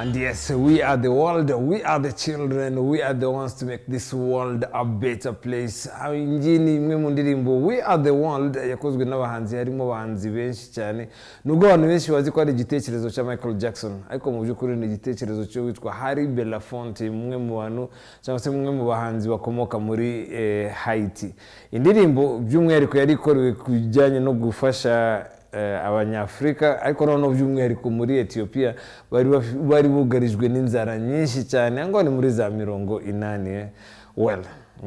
And yes, we are the world, we are the children, we are the ones to make this world a better place. Ingini imwe mu ndirimbo We Are The World yakozwe n'abahanzi harimo abahanzi benshi cyane. Nubwo abantu benshi bazi ko ari igitekerezo cya Michael Jackson, ariko mu by'ukuri ni igitekerezo cyo witwa Harry Belafonte, umwe mu bantu cyangwa se umwe mu bahanzi bakomoka muri Haiti. Indirimbo by'umwihariko yari ikorewe kujyanye no gufasha Abanyafrika, ariko noneho by'umwihariko muri Ethiopia bari bugarijwe n'inzara nyinshi cyane, ngo ni muri za 80. Well,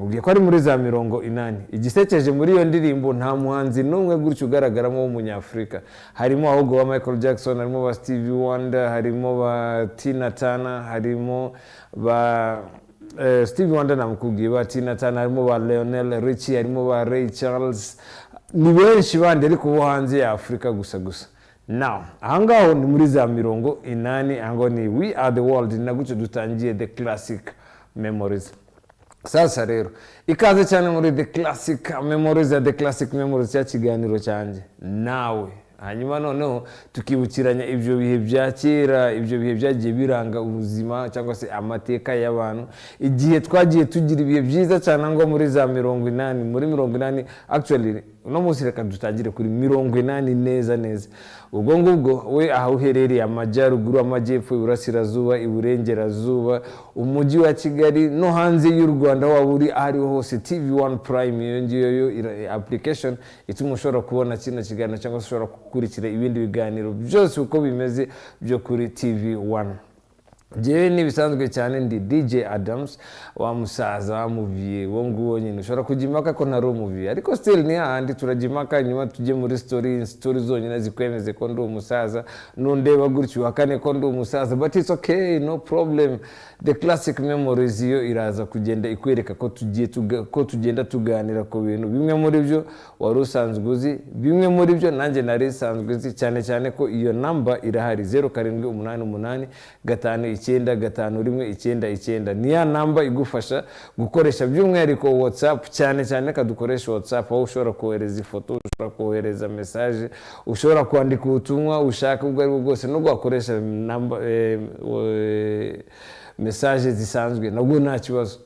ugiye ko ari muri za 80. Igisekeje muri iyo ndirimbo nta muhanzi n'umwe gutyo ugaragaramo w'umunyafrika. Harimo ahubwo wa Michael Jackson, harimo ba Stevie Wonder, harimo ba Tina Turner, harimo ba Stevie Wonder namukubwiye, ba Tina Turner, harimo ba Lionel Richie, harimo ba Ray Charles. Ni benshi bandi ariko bo hanze ya Afrika gusa. Now, ahangaho ni muri za 80, ahangaho ni We Are The World, na gutyo dutangiye The Classic Memories. Sasa rero, ikaze cyane muri The Classic Memories ya The Classic Memories cya kiganiro cyanjye nawe. Hanyuma noneho tukibukiranya ibyo bihe bya kera, ibyo bihe byagiye biranga ubuzima cyangwa se amateka y'abantu, igihe twagiye tugira ibihe byiza cyane ngo muri za 80, muri 80 actually no munsi reka dutangire kuri 80 neza. Ubwo ngubwo we aho uherereye amajyaruguru, amajyepfo, iburasirazuba, iburengerazuba, umujyi wa Kigali no hanze y'u Rwanda waburi ari hose, TV1 Prime iyo ngiyo application ituma ushobora kubona kino kiganiro cyangwa ushobora gukurikira ibindi biganiro byose uko bimeze byo kuri TV1. Jewe nibisanzwe cyane ndi DJ Adams, wa musaza wa movie wo nguwo nyine ushobora kujimaka ko ntari movie, ariko still ni handi turajimaka nyuma tujye muri story zonyine zikwemeze ko ndi umusaza, nundeba gutyo wakane ko ndi umusaza, but it's okay, no problem. The Classic Memories yo iraza kugenda ikwereka ko tugenda tuganira ku bintu bimwe muri byo wari usanzwe uzi, bimwe muri byo nanjye nari isanzwe uzi, cyane ko iyo number irahari 0788 591 ni ya number igufasha gukoresha by'umwihariko WhatsApp, cyane kadukoresha WhatsApp, aho ushobora kohereza ifoto, ushobora kohereza message, ushobora kwandika ubutumwa ushaka ubwo ari bwose, no gukoresha number message zisanzwe nabwo nta kibazo.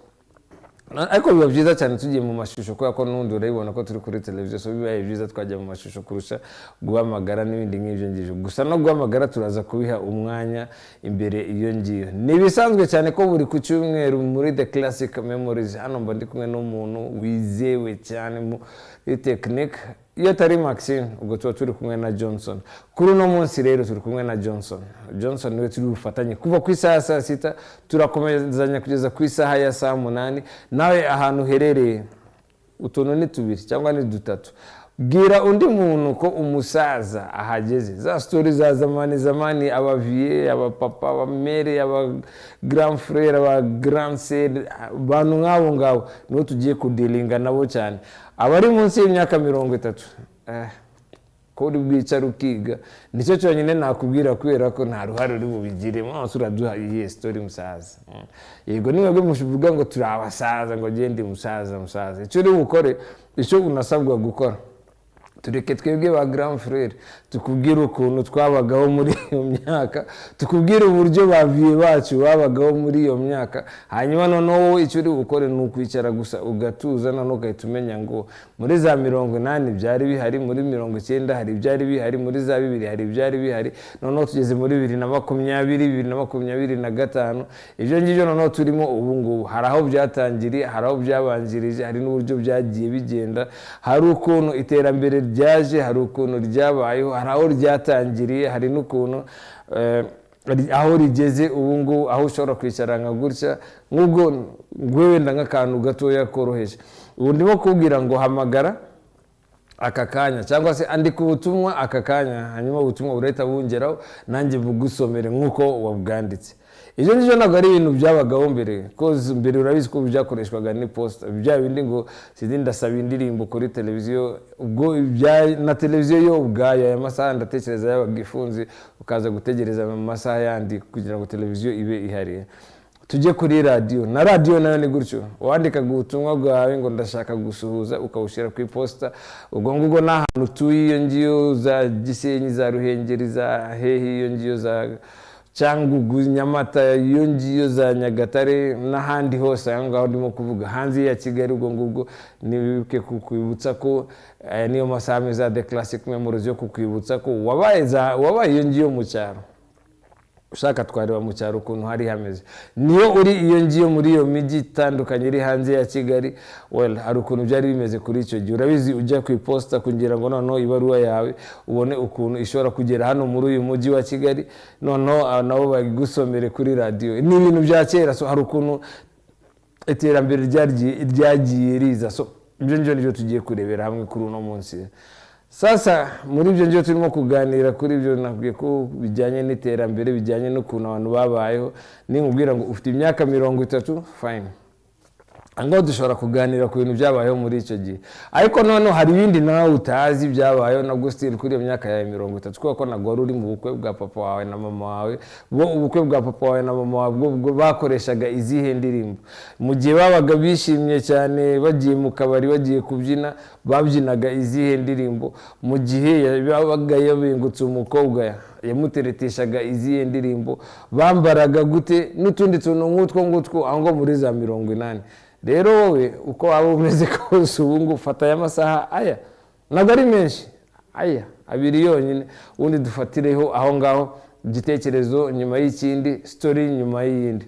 Ariko biba byiza cyane tugiye mu mashusho ko n'undi urabibona ko turi kuri televiziyo, so bibaye byiza twajya mu mashusho kurusha guhamagara n'ibindi nk'ibyo ngibyo. Gusa no guhamagara turaza kubiha umwanya imbere iyo ngiyo. Nibisanzwe cyane ko buri ku cyumweru muri The Classic Memories hano mba ndi kumwe n'umuntu wizewe cyane muri technique. Iyo tari Maxine ubwo tuba turi kumwe na Johnson. Kuri uno munsi rero turi kumwe na Johnson niwe turi bufatanye kuva ku isaha saa 6 turakomezanya kugeza ku isaha ya saa 8. Nawe ahantu uherereye utuntu ni tubiri cyangwa ni dutatu, bwira undi muntu ko umusaza ahageze. Za story za zamani, abavie, abapapa, abamere, aba grand frère, aba grand sœur, bantu ngabo niho tugiye kudealinga nabo cyane. Abari munsi y'imyaka 30 ko uri bwicara ukiga nicyo cyonyine nakubwira, kubera ko nta ruhare uri bubigire. Mwose uraduha iyi story musaza. Yego niwe mushivuga ngo turi abasaza ngo gende musaza. Icyo uri bukore, icyo unasabwa gukora, tureke twebwe ba grand frère tukubwira ukuntu twabagaho muri iyo myaka, tukubwira uburyo baviye bacu babagaho muri iyo myaka. Hanyuma noneho icyo uri bukore ni ukwicara gusa ugatuza, noneho ugahita umenya ngo muri za 80 byari bihari, muri 90 hari byari bihari, muri za 2 hari byari bihari, noneho tugeze muri 2025. Ibyo ngibyo noneho turimo ubu ngubu. Hari aho byatangiriye, hari aho byabanjirije, hari n'uburyo byagiye bigenda, hari ukuntu iterambere ryaje, hari ukuntu ryabayeho, hari aho ryatangiriye, hari n'ukuntu aho rigeze ubu ngubu, aho ushobora kwicara nka gutya nk'ubwo wenda nk'akantu gatoya koroheje. Ubu ndimo kubwira ngo hamagara aka kanya cyangwa se andika ubutumwa aka kanya, hanyuma ubutumwa burahita bungeraho nanjye bugusomere nk'uko wabwanditse. Ibyo ngibyo ntabwo ari ibintu byabagaho mbere, cause mbere urabizi ko byakoreshwaga ni posta, bya bindi ngo sindi ndasaba indirimbo kuri televiziyo. Ubwo na televiziyo yo ubwayo aya masaha ndatekereza yabaga ifunze, ukaza gutegereza mu masaha yandi kugira ngo televiziyo ibe ihari. Tujye kuri radio, na radio nayo ni gutyo, wandikaga ubutumwa bwawe ngo ndashaka gusuhuza ukawushira ku posta. Ubwo ngubwo n'ahantu tuyi iyo ngiyo za Gisenyi, za Ruhengeri, za hehe iyo ngiyo za Cyangugu, Nyamata, iyo ngiyo za Nyagatare n'ahandi hose aho ngaho ndimo kuvuga hanze ya Kigali. Ubwo ngubwo nibuke kukwibutsa ko niyo masaha meza de classic memories yo kukwibutsa ko wabaye iyo ngiyo mu cyaro. Ushaka twareba mu cyaro ukuntu hari hameze. Niyo uri iyo ngiyo muri iyo miji itandukanye iri hanze ya Kigali, hari ukuntu byari bimeze kuri icyo gihe. Urabizi ujya ku iposita kugira ngo noneho ibaruwa yawe ubone ukuntu ishobora kugera hano muri uyu mujyi wa Kigali, noneho nabo bagusomere kuri radio. Ni ibintu bya kera, so hari ukuntu iterambere ryagiye riza. So ibyo nibyo tugiye kurebera hamwe kuri uno munsi. Sasa muri ibyo ngiye turimo kuganira kuri ibyo nabwiye ko bijyanye n'iterambere, bijyanye n'ukuntu abantu babayeho. Ninkubwira ngo ufite imyaka 30, fine, angaho dushobora kuganira ku bintu byabayeho muri icyo gihe. Ariko none hari ibindi nawe utazi byabayeho nabwo still kuri iyo myaka ya 30, kuko nagwa uri mu bukwe bwa papa wawe na mama wawe. Bo ubukwe bwa papa wawe na mama wawe bwo bakoreshaga izihe ndirimbo? Mu gihe babaga bishimye cyane bagiye mu kabari bagiye kubyina, babyinaga izihe ndirimbo? Mu gihe babaga yabengutse umukobwa yamutereteshaga izihe ndirimbo? Bambaraga gute? N'utundi tuntu ngutwo aho ngo muri za 80. Rero wowe uko waba umeze kose ubungu fata y'amasaha aya ntabwo ari menshi, aya 2 yonyine, ubundi dufatireho aho ngaho igitekerezo nyuma y'ikindi, story nyuma y'iyindi.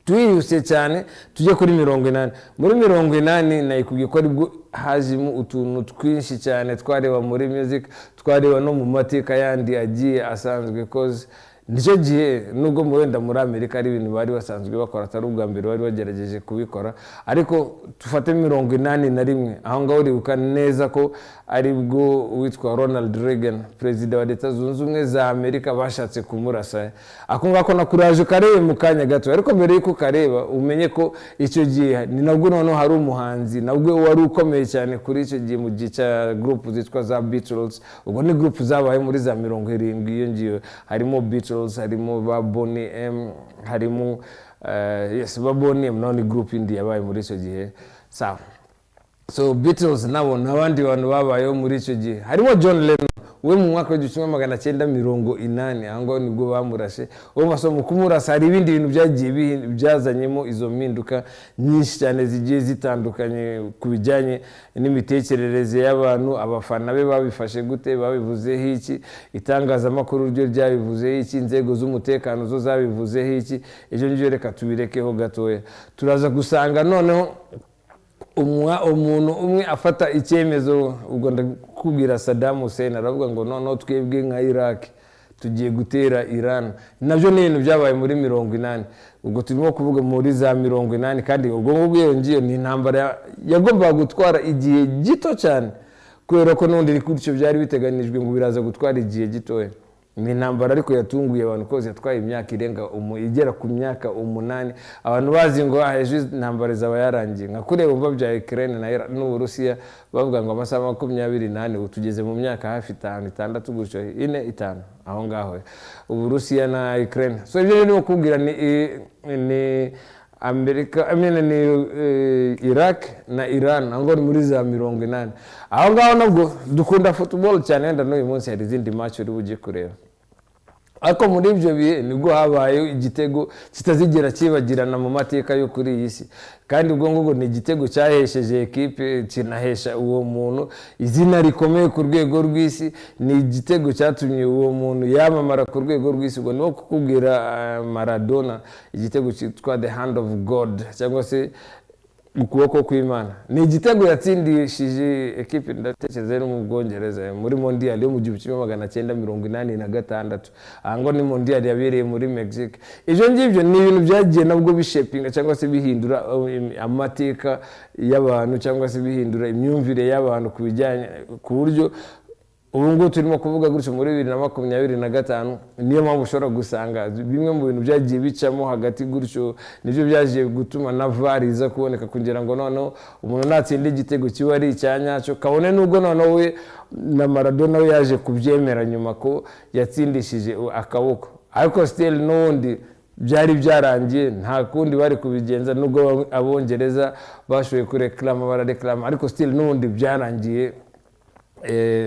Twiyuse cyane tujye kuri 80. Muri 80 nayikubwiye ko aribwo hajimo utuntu twinshi cyane twareba muri music, twareba no mu mateka yandi agiye asanzwe, cause nicyo gihe nubwo wenda muri Amerika ari ibintu bari basanzwe bakora, atari ubwa mbere bari bagerageje kubikora. Ariko tufate 81 aho ngaho uribuka neza ko aribwo witwa Ronald Reagan, perezida wa Leta Zunze Ubumwe za Amerika, bashatse kumurasa. Ako ngako nakuraje karebe mu kanya gato, ariko mbere yuko kareba umenye ko icyo gihe ni nabwo noneho hari umuhanzi nabwo wari ukomeye cyane kuri icyo gihe mu gihe cya group zitwa za Beatles. Ubwo ni group zabaye muri za 70 iyo ngiyo, harimo Beatles, harimo ba Boney M, harimo ba Boney M, none group indi yabaye muri icyo gihe. So Beatles nabo n'abandi bantu babayeho muri icyo gihe, harimo John Lennon we mu mwaka wa 1980 aho nibwo bamurashe. Uwo masomo kumurasa hari ibindi bintu byagiye byazanyemo izo mpinduka nyinshi cyane zigiye zitandukanye ku bijyanye n'imitekerereze y'abantu. Abafana be babifashe gute, babivuzeho iki, itangazamakuru ryo ryabivuzeho iki, inzego z'umutekano zo zabivuzeho iki. Ejo njye reka tubirekeho gatoya. Turaza gusanga noneho umuntu umwe afata icyemezo. Ubwo ndakubwira Saddam Hussein aravuga ngo noneho twebwe nka Iraq tugiye gutera Iran. Nabyo ni ibintu byabaye muri 80. Ubwo turimo kuvuga muri za 80, kandi ubwo ngubwo iyo ngiyo ni intambara yagombaga gutwara igihe gito cyane, kubera ko n'undi icyo byari biteganijwe ngo biraza gutwara igihe gitoya. Ni intambara ariko yatunguye abantu kose, yatwaye imyaka irenga igera ku myaka 8. Abantu bazi ngo ejo intambara zaba yarangiye, nka kureba umva bya Ukraine n'Uburusiya bavuga ngo amasaha 28 utugeze mu myaka hafi 5-6 gutyo 4-5 aho ngaho Uburusiya na Ukraine. So ibyo rero kubwira ni Amerika, ni Iraq na Iran ngo muri za 80. Aho ngaho nabwo dukunda football cyane, wenda n'uyu munsi hari izindi match uri bujye kureba. Ariko muri ibyo bihe nibwo habaye igitego kitazigera kibagirana mu mateka yo kuri iyi si, kandi ubwo ngubwo ni igitego cyahesheje ekipe, kinahesha uwo muntu izina rikomeye ku rwego rw'isi. Ni igitego cyatumye uwo muntu yamamara ku rwego rw'isi. Ubwo niho kukubwira Maradona, igitego cyitwa the hand of God cyangwa se ukuboko kw'Imana. Ni igitego yatsindishije ekipe ndatekereza no mu Bwongereza muri mondial yo mu 1986. Ahango ni mondial yabereye muri Mexique. Ibyo ngibyo ni ibintu byagiye nabwo bishapinga cyangwa se bihindura amateka y'abantu, cyangwa se bihindura imyumvire y'abantu ku bijyanye ku buryo ubu ngubu turimo kuvuga gutyo muri 2025. Niyo mpamvu ushobora gusanga bimwe mu bintu byagiye bicamo hagati gutyo, nibyo byagiye gutuma na VAR iza kuboneka kugira ngo noneho umuntu natsinde igitego kiba ari icyanyacyo, kabone nubwo noneho we na Maradona we yaje kubyemera nyuma ko yatsindishije akaboko. Ariko still n'undi byari byarangiye, nta kundi bari kubigenza, nubwo Abongereza bashoboye kureklama barareklama, ariko still n'undi byarangiye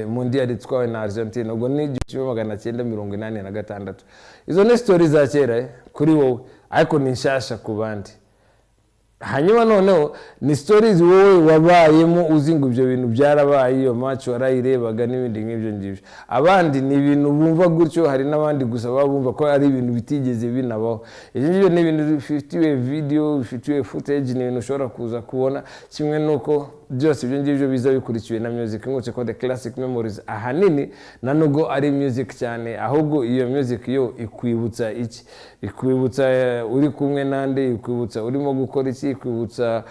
Mondial itwawe na Argentina ubwo ni 1986. Izo ni stories za kera kuri wowe ariko ni nshasha ku bandi. Hanyuma noneho ni stories wowe wabayemo uzi ngo ibyo bintu byarabaye, iyo match warayirebaga n'ibindi nk'ibyo ngibyo. Abandi ni ibintu bumva gutyo, hari n'abandi gusa babumva ko ari ibintu bitigeze binabaho. Ibyo ngibyo ni ibintu bifitiwe video, bifitiwe footage, ni ibintu ushobora kuza kubona, kimwe nuko byose ibyo ngibyo biza bikurikiwe na music nk'uko ko The Classic Memories ahanini na nubwo ari music cyane, ahubwo iyo music yo ikwibutsa iki, ikwibutsa uri kumwe nande, ikwibutsa urimo gukora iki, ikwibutsa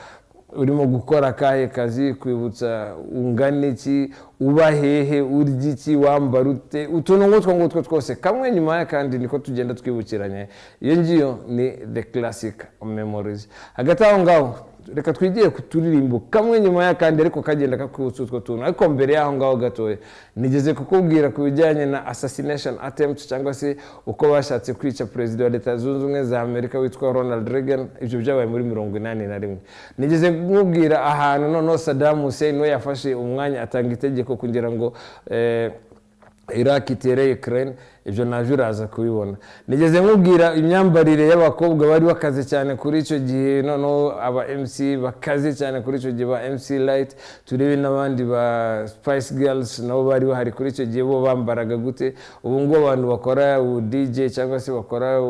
urimo gukora kahe kazi, ikwibutsa ungana iki, uba hehe, urya iki, wambara ute, utuntu ngutwo twose kamwe nyuma ya kandi niko tugenda twibukiranye. Iyo ngiyo ni The Classic Memories. Hagati aho ngaho reka twigiye kuturirimbo kamwe nyuma ya kandi ariko kagenda kakwibutsa utwo tuntu. Ariko mbere yaho ngaho gatoye nigeze kukubwira ku bijyanye na assassination attempt cyangwa se uko bashatse kwica president wa Leta Zunze Ubumwe za Amerika witwa Ronald Reagan. Ibyo byabaye muri 81. Nigeze nkubwira ahantu noneho Saddam Hussein we yafashe umwanya atanga itegeko kugira ngo Iraq itere Ukraine. Ibyo navyo uraza kubibona. Nigeze nkubwira imyambarire y'abakobwa bari bakaze cyane kuri icyo gihe, noneho aba MC bakaze cyane kuri icyo gihe, ba MC Light, turebe n'abandi ba Spice Girls nabo bari bahari kuri icyo gihe, bo bambaraga gute. Ubu ngo abantu bakora DJ cyangwa se bakora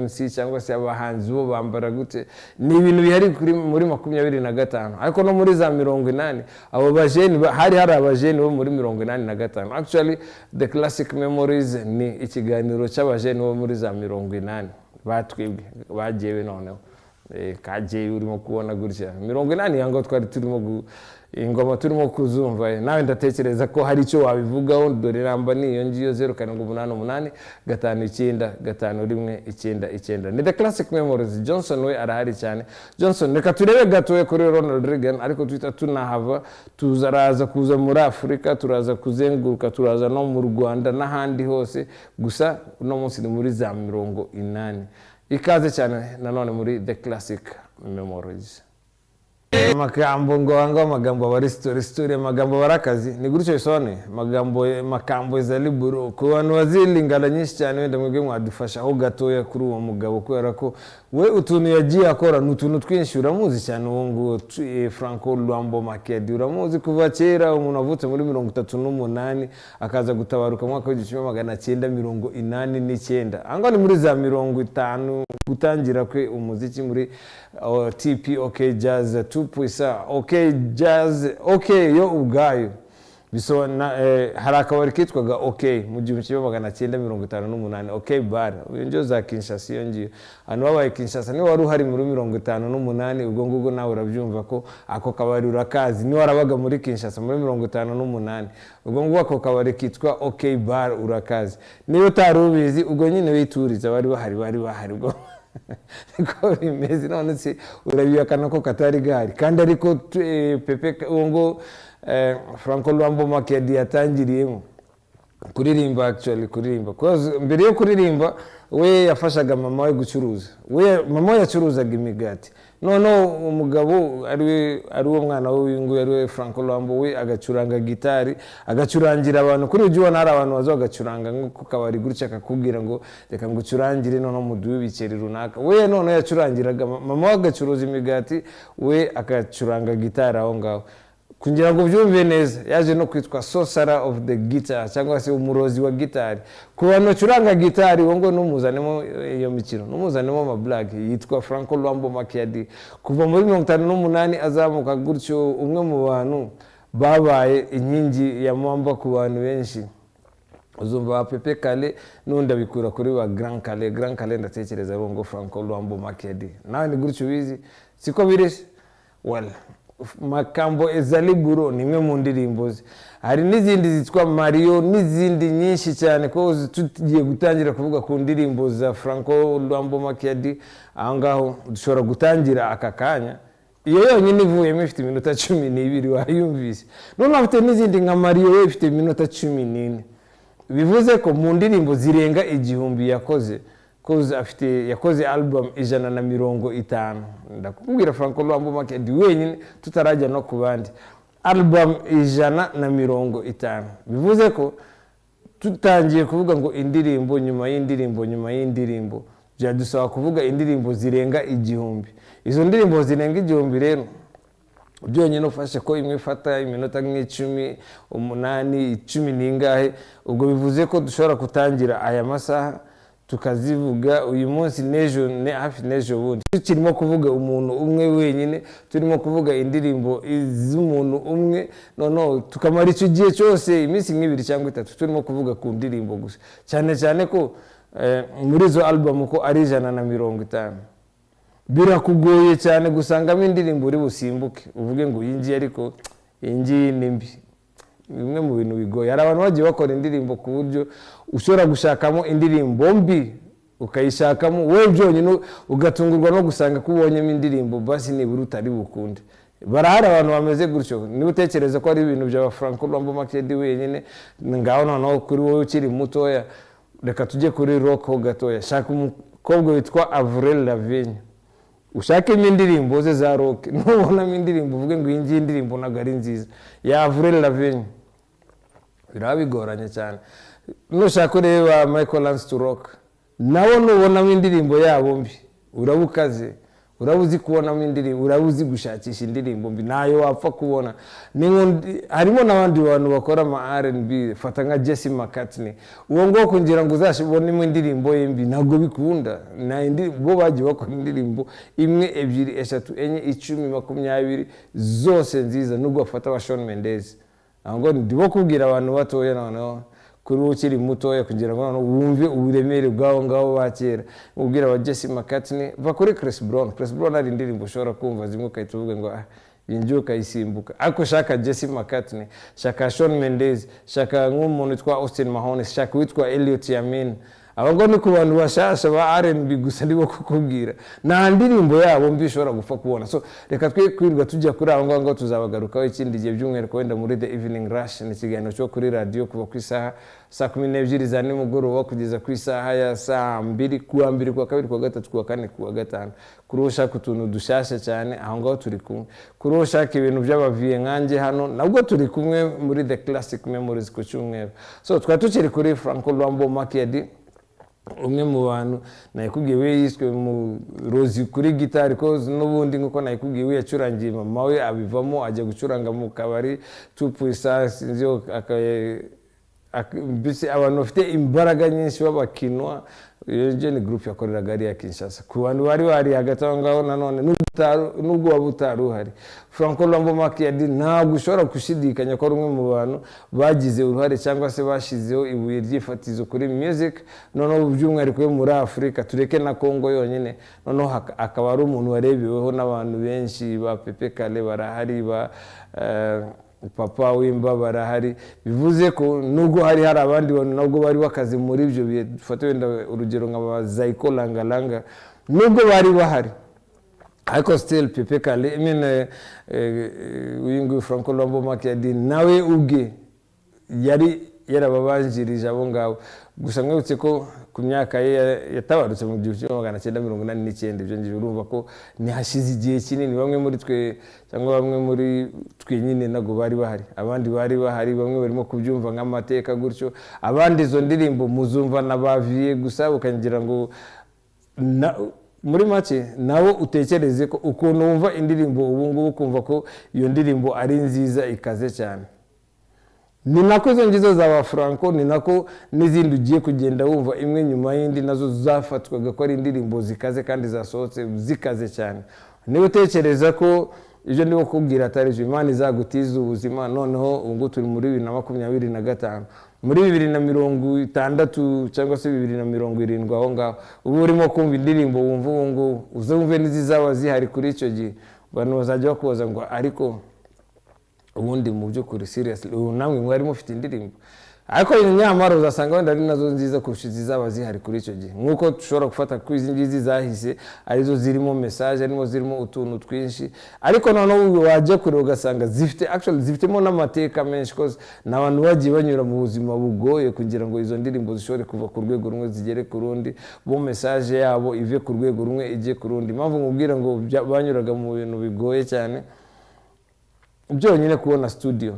MC cyangwa se abahanzi bo bambara gute. Ni ibintu bihari kuri muri 25. Ariko no muri za 80 abo bajeni hari abajeni bo muri 85. Actually The Classic Memories ni ikiganiro cy'abajeni bo muri za 80 batwibwe bagiyewe noneho kagiye urimo kubona gutya 80 yango twari turimo ingoma turimo kuzumva. Nawe ndatekereza ko hari icyo wabivugaho. Dore namba ni iyo ngiyo 0788 591 ni The Classic Memories. Johnson we arahari cyane. Johnson reka turebe gatoye kuri Ronald Reagan ariko twita tunahava tuzaraza kuza muri Afrika, turaza kuzenguruka, turaza no mu Rwanda n'ahandi hose, gusa uno munsi ni muri za 80. Ikaze cyane nanone muri The Classic Memories. Magambo amagambo bari story amagambo barakazi ni gutyo isone magambo izaliburo ku bantu bazilingana nyinshi cyane. Wenda mwebwe mwadufasha aho gatoya kuri uwo mugabo kubera ko we utuntu yagiye akora n'utuntu twinshi uramuzi cyane. Uwo ngo Franco Luambo Makiadi uramuzi kuva kera, umuntu avutse muri 38 akaza gutabaruka mu mwaka wa 1989. Anga ni muri za 50 gutangira kwe umuziki muri TP OK Jazz tupwisa OK Jazz OK yo ubwayo biso hari akabari kitwaga OK mu 1958 OK Bar injo za Kinshasa. Iyo ngiyo hano babaye Kinshasa ni wari uhari muri 58. ubwo ngugo nawe urabyumva ko ako kabari urakazi ni warabaga muri Kinshasa muri 58. ubwo ngugo ako kabari kitwa OK Bar urakazi. Niyo tarubizi ubwo nyine wituriza bari bahari ubwo niko bimeze. None se urabiyakana ko katari gari kandi ariko Pepe ngo Franco Luambo Makiadi yatangiriyemo kuririmba. Actually kuririmba cause mbere yo kuririmba we yafashaga mama we gucuruza. Mama yacuruzaga imigati, none umugabo ari uwo mwana w'ingu yari Franco Luambo we agacuranga gitari, agacurangira abantu. Kuri ujye ubona hari abantu bazo agacuranga nko kabari gutya akakubwira ngo reka ngucurangire none muduwe bikeri runaka. We none yacurangiraga mama we agacuruza imigati, we agacuranga gitari aho ngaho. Kugira ngo byumve neza yaje no kwitwa sorcerer of the guitar cyangwa se umurozi wa gitari. Ku bantu curanga gitari ngo numuzanemo iyo mikino, numuzanemo ama black yitwa Franco Luambo Makiadi. Kuva muri 58 azamuka gutyo, umwe mu bantu babaye inkingi ya mwamba ku bantu benshi. Uzumva Pepe Kale nunda bikura kuri wa Grand Kale ndatekereza ngo Franco Luambo Makiadi. Nawe ni gutyo bizi siko bireshe. Well, makambo ezaliburo ni imwe mu ndirimbo ze. Hari n'izindi zitwa Mario n'izindi nyinshi cyane ko tugiye gutangira kuvuga ku ndirimbo za Franco Luambo Makiadi. Ahangaho dushobora gutangira akakanya. Iyo yonyine ivuyemo ifite iminota 12 wayumvise. None afite n'izindi nka Mario ifite iminota 14. Bivuze ko mu ndirimbo zirenga 1000 yakoze. Cause yakoze album 150. Ndakubwira Franco Luambo Makiadi wenyine tutarajya no kubandi. album 150. Bivuze ko tutangiye kuvuga ngo indirimbo nyuma y'indirimbo byadusaba kuvuga indirimbo zirenga 1000. Izo ndirimbo zirenga 1000 rero byonyine ufashe ko imwe ifata iminota nk'icumi, 8, 10 ningahe, ubwo bivuze ko dushobora kutangira aya masaha tukazivuga uyu munsi n'ejo hafi n'ejo bundi. Turimo kuvuga umuntu umwe wenyine, turimo kuvuga indirimbo z'umuntu umwe, noneho tukamara icyo gihe cyose iminsi nk'ibiri cyangwa 3 turimo kuvuga ku ndirimbo gusa, cyane ko muri zo album ko ari 150. Birakugoye cyane gusangamo indirimbo uri busimbuke uvuge ngo yingiye, ariko yingiye nimbi. Bimwe mu bintu bigoye. Hari abantu bagiye bakora indirimbo ku buryo ushobora gushakamo indirimbo mbi ukayishakamo wewe byonyine ugatungurwa no gusanga kubonyemo indirimbo basi nibura utari bukunde. Barahari abantu bameze gutyo. Niba utekereza ko ari ibintu bya Franco Luambo Makiadi wenyine, ngaho noneho kuri wowe ukiri mutoya, reka tujye kuri rock ho gatoya. Shaka umukobwa witwa Avril Lavigne, ushake indirimbo ze za rock, nubonamo indirimbo uvuge ngo iyi indirimbo ntabwo ari nziza ya Avril Lavigne, birabigoranye cyane. Nushaka ureba Michael Lance to Rock, nawo nubonamo indirimbo yabo mbi urabukaze, urabuzi kubonamo indirimbo, urabuzi gushakisha indirimbo mbi, nayo wapfa kubona. Harimo n'abandi bantu bakora ama R&B, fata nka Jesse McCartney, uwo ngo kungira ngo uzashibonemo indirimbo ye mbi ntabwo bikunda. Na indirimbo bagiye bakora indirimbo 1, 2, 3, 4, 5, 10, 20 zose nziza, nubwo bafata wa Shawn Mendes. Ahubwo ndibo kubwira abantu batoya noneho kuri ukiri mutoya kugira ngo wumve uburemere bwaho ngaho bakera. Ubwira wa Jesse McCartney va kuri Chris Brown. Chris Brown ari indirimbo ushobora kumva zimwe ukayituvuga ngo injuka isimbuka. Ariko shaka Jesse McCartney, shaka Shawn Mendes, shaka nk'umuntu witwa Austin Mahone, shaka witwa Elliot Yamin. Abagabo ni ku bantu bashasha ba R&B gusa ndibo kukubwira nta ndirimbo yabo mbi ushobora gupfa kubona. So reka twe kwirwa tujya kuri aho ngo tuzabagarukaho ikindi gihe by'umwihariko wenda muri The Evening Rush, ni ikiganiro cyo kuri radio kuva ku isaha 12 za nimugoroba kugeza ku isaha ya 2, kuwa 2, kuwa 2, kuwa 3, kuwa 4, kuwa 5. Kuri ushaka utuntu dushasha cyane aho ngaho turi kumwe. Kuri ushaka ibintu by'abaviye nkanjye hano nabwo turi kumwe muri The Classic Memories ku cyumweru. So tukiri kuri Franco Luambo Makiadi, umwe mu bantu nayikubwiye yiswe mu rozi kuri gitari, ko n'ubundi nkuko nayikubwiye yacurangiye mama we abivamo ajya gucuranga mu kabari tupuisasi nzyo bise abantu bafite imbaraga nyinshi babakinwa. Iyo ni group yakoreraga ari ya Kinshasa. Ku bantu bari hagati aho ngaho nanone nubwo wabutari uhari, Franco Luambo Makiadi ntabwo ushobora gushidikanya ko ari umwe mu bantu bagize uruhare cyangwa se bashizeho ibuye ryifatizo kuri music, noneho by'umwihariko muri Afurika, tureke na Kongo yonyine. Noneho akaba ari umuntu warebeweho n'abantu benshi, ba Pepe Kale barahari, ba Papa Wimba barahari. Bivuze ko nubwo hari abandi bantu nabwo bari bakaze muri ibyo bihe, dufate wenda urugero nka Zaiko Langalanga, nubwo bari bahari, ariko still Pepe Kale uyingu Franco Luambo Makiadi nawe ubwe yari yarababanjirije abo ngabo. Gusa mwibutse ko ku myaka ye yatabarutse mu 1989. Ibyo ngiye urumva ko ntihashize igihe kinini. Bamwe muri twe cyangwa bamwe muri twe nyine nago bari bahari, abandi bari bahari, bamwe barimo kubyumva nk'amateka gutyo, abandi izo ndirimbo muzumva nabaviye gusa ukangira ngo muri make nawo utekereze ko ukuntu wumva indirimbo ubu ngubu kumva ko iyo ndirimbo ari nziza ikaze cyane. Ni nako izo ngizo za Franco, ni nako n'izindi ugiye kugenda wumva imwe nyuma y'indi nazo zafatwaga ko ari indirimbo zikaze kandi zasohotse zikaze cyane. Niba utekereza ko ibyo ndimo kubwira atari byo, Imana izagutiza ubuzima. Noneho ubu turi muri 2025, muri 2060 cyangwa se 2070 aho ngaho, ubu urimo kumva indirimbo wumva ubu ngubu, uzumve n'izizaba zihari kuri icyo gihe, abantu bazajya bakubaza ngo ariko ubundi mu by'ukuri seriously namwe mwari mufite indirimbo. Ariko nyamara uzasanga wenda ari nazo nziza kurusha izaba zihari kuri icyo gihe. Nkuko dushobora gufata ku izi ngizi zahise arizo zirimo message, arimo zirimo utuntu twinshi, ariko noneho wajya kure ugasanga zifitemo n'amateka menshi, cause n'abantu bagiye banyura mu buzima bugoye kugira ngo izo ndirimbo zishobore kuva ku rwego rumwe zigere ku rundi, bo message yabo ive ku rwego rumwe ijye ku rundi. Impamvu nkubwira ngo banyuraga mu bintu bigoye cyane, byonyine kubona studio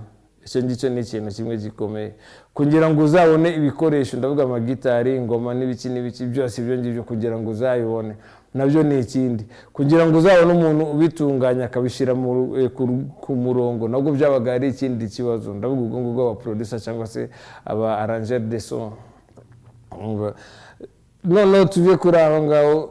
icyo ngicyo ni ikintu kimwe gikomeye kugira ngo uzabone ibikoresho ndavuga amagitari ingoma n'ibiki byose ibyo ngibyo kugira ngo uzayibone nabyo ni ikindi kugira ngo uzabone umuntu ubitunganya akabishyira ku murongo nabwo byabaga ari ikindi kibazo ndavuga ubwo ngubwo aba producer cyangwa se aba arranger de son noneho tuve kuri aho ngaho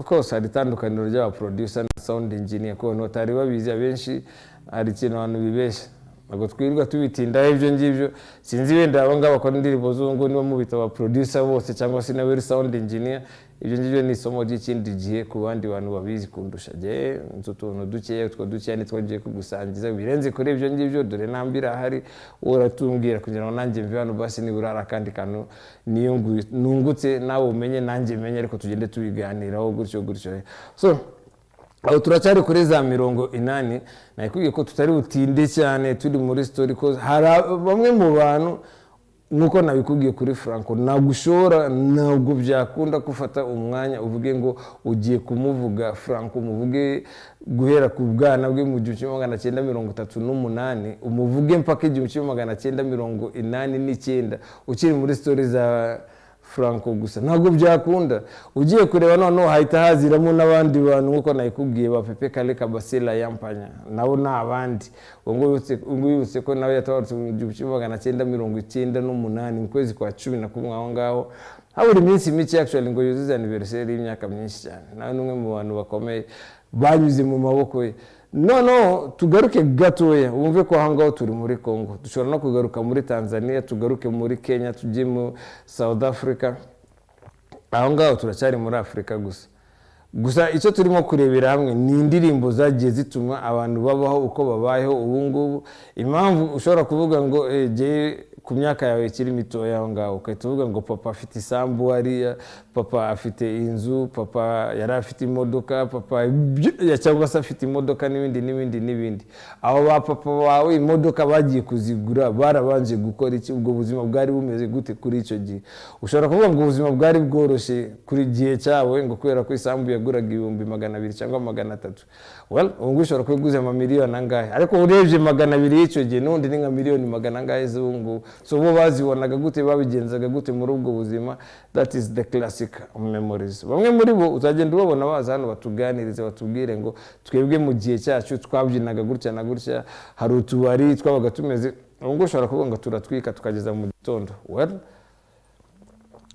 kose hari itandukaniro ry'aba producer na sound engineer ko notari babizi abenshi hari ikintu abantu bibeshya ntabwo twirirwa tubitindaho ibyo ngibyo sinzi wenda abo ngabo bakora indirimbo z'ubu nibo mubita aba producer bose cyangwa se n'abari sound engineer ibyo ngibyo ni isomo ry'ikindi gihe ku bandi bantu babizi kundusha je nzo tuntu dukeya utwo dukeya nitwo ngiye kugusangiza birenze kuri ibyo ngibyo dore nambira hari uratumbwira kugira ngo nanjye mve hano basi niburara kandi kantu nungutse nawe umenye nanjye menye ariko tugende tubiganiraho gutyo so aho turacyari kuri za 80 nakubwiye ko tutari butinde cyane turi muri story ko hari bamwe mu bantu nuko nabikubwiye kuri Franco nagushora ntabwo byakunda gufata umwanya uvuge ngo ugiye kumuvuga Franco umuvuge guhera ku bwana bwe mu 1938 umuvuge mpaka 1989 ukiri muri story za Franco gusa ntabwo byakunda ugiye kureba noneho hahita haziramo n'abandi bantu nkuko nayikubwiye ba Pepe Kale Kabasela yampanya nabo n'abandi ngo yibutse ko nawe yatabarutse mu 1998 mu kwezi kwa 11 aho ngaho haburi iminsi mike actually ngo yuzuze anniversary y'imyaka myinshi cyane nawe n'umwe mu bantu bakomeye banyuze mu maboko ye no tugaruke gatoya wumve ko ahangaho turi muri Congo dushobora no kugaruka muri Tanzania tugaruke muri Kenya tujye mu South Africa ahangaho turacyari muri Afrika gusa icyo turimo kurebera hamwe ni indirimbo zagiye zituma abantu babaho uko babayeho ubu ngubu impamvu ushobora kuvuga ngo je ku myaka yawe ikiri mitoya aho ngaho ukahita uvuga ngo papa afite isambu hariya papa afite inzu papa yari afite imodoka papa cyangwa se afite imodoka n'ibindi aho ba papa bawe imodoka bagiye kuzigura barabanje gukora iki ubwo buzima bwari bumeze gute kuri icyo gihe ushobora kuvuga ngo ubuzima bwari bworoshye kuri gihe cyawe ngo kubera ko isambu yaguraga 200 cyangwa 300 well ubwo ushobora kwiguza amamiliyoni angahe ariko urebye 200 y'icyo gihe n'undi ni nka miliyoni 100 angahe z'ubungu so bo bazibonaga gute babigenzaga gute muri ubwo buzima that is the classic memories bamwe muri bo uzagenda ubabona baza hano batuganirize batubwire ngo twebwe mu gihe cyacu twabyinaga gutya na gutya hari utubari twabaga tumeze ubwo ushobora kuvuga ngo turatwika tukageza mu gitondo well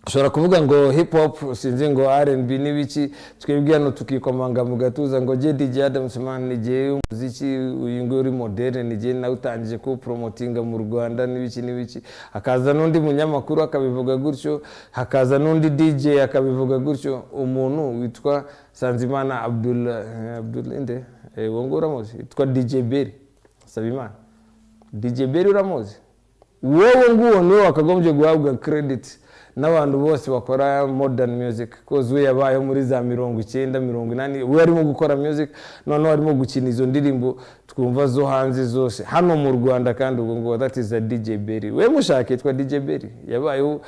ushobora kuvuga ngo hip hop sinzi ngo R&B n'ibiki twebwe hano tukikomanga mu gatuza ngo je DJ Adams man nije umuziki uyu ngo uri moderne nije na utangije ko promotinga mu Rwanda n'ibiki hakaza n'undi munyamakuru akabivuga gutyo hakaza n'undi DJ akabivuga gutyo umuntu witwa Sanzimana Abdul inde wongo uramuzi witwa DJ Berry Sabimana DJ Berry uramuzi wowe nguwo niwe wakagombye guhabwa credit n'abantu bose bakora modern music cause we yabaye muri za 90 we arimo gukora music none arimo gukina izo ndirimbo twumva zo hanze zose hano mu Rwanda kandi ubwo ngo that is a DJ Berry we mushake twa DJ Berry yabaye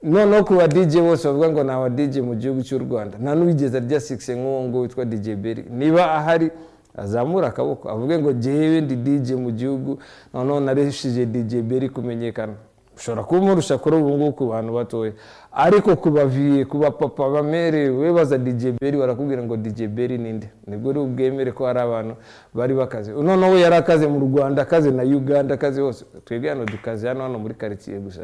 none ku ba DJ bose bavuga ngo na wa DJ mu gihugu cy'u Rwanda nta n'ubigeze rya 6 ngo witwa DJ Berry niba ahari azamura akaboko avuge ngo jewe ndi DJ mu gihugu none nareshije DJ Berry kumenyekana ushobora kumurusha kuri ubu ngubu ku bantu batoye ariko kubaviye kuba papa bamere we baza DJ Berry barakubwira ngo DJ Berry ninde nibwo uri ubwemere ko hari abantu bari bakaze none we yarakaze mu Rwanda akaze na Uganda akaze hose twebwe hano dukaze hano muri quartier gusa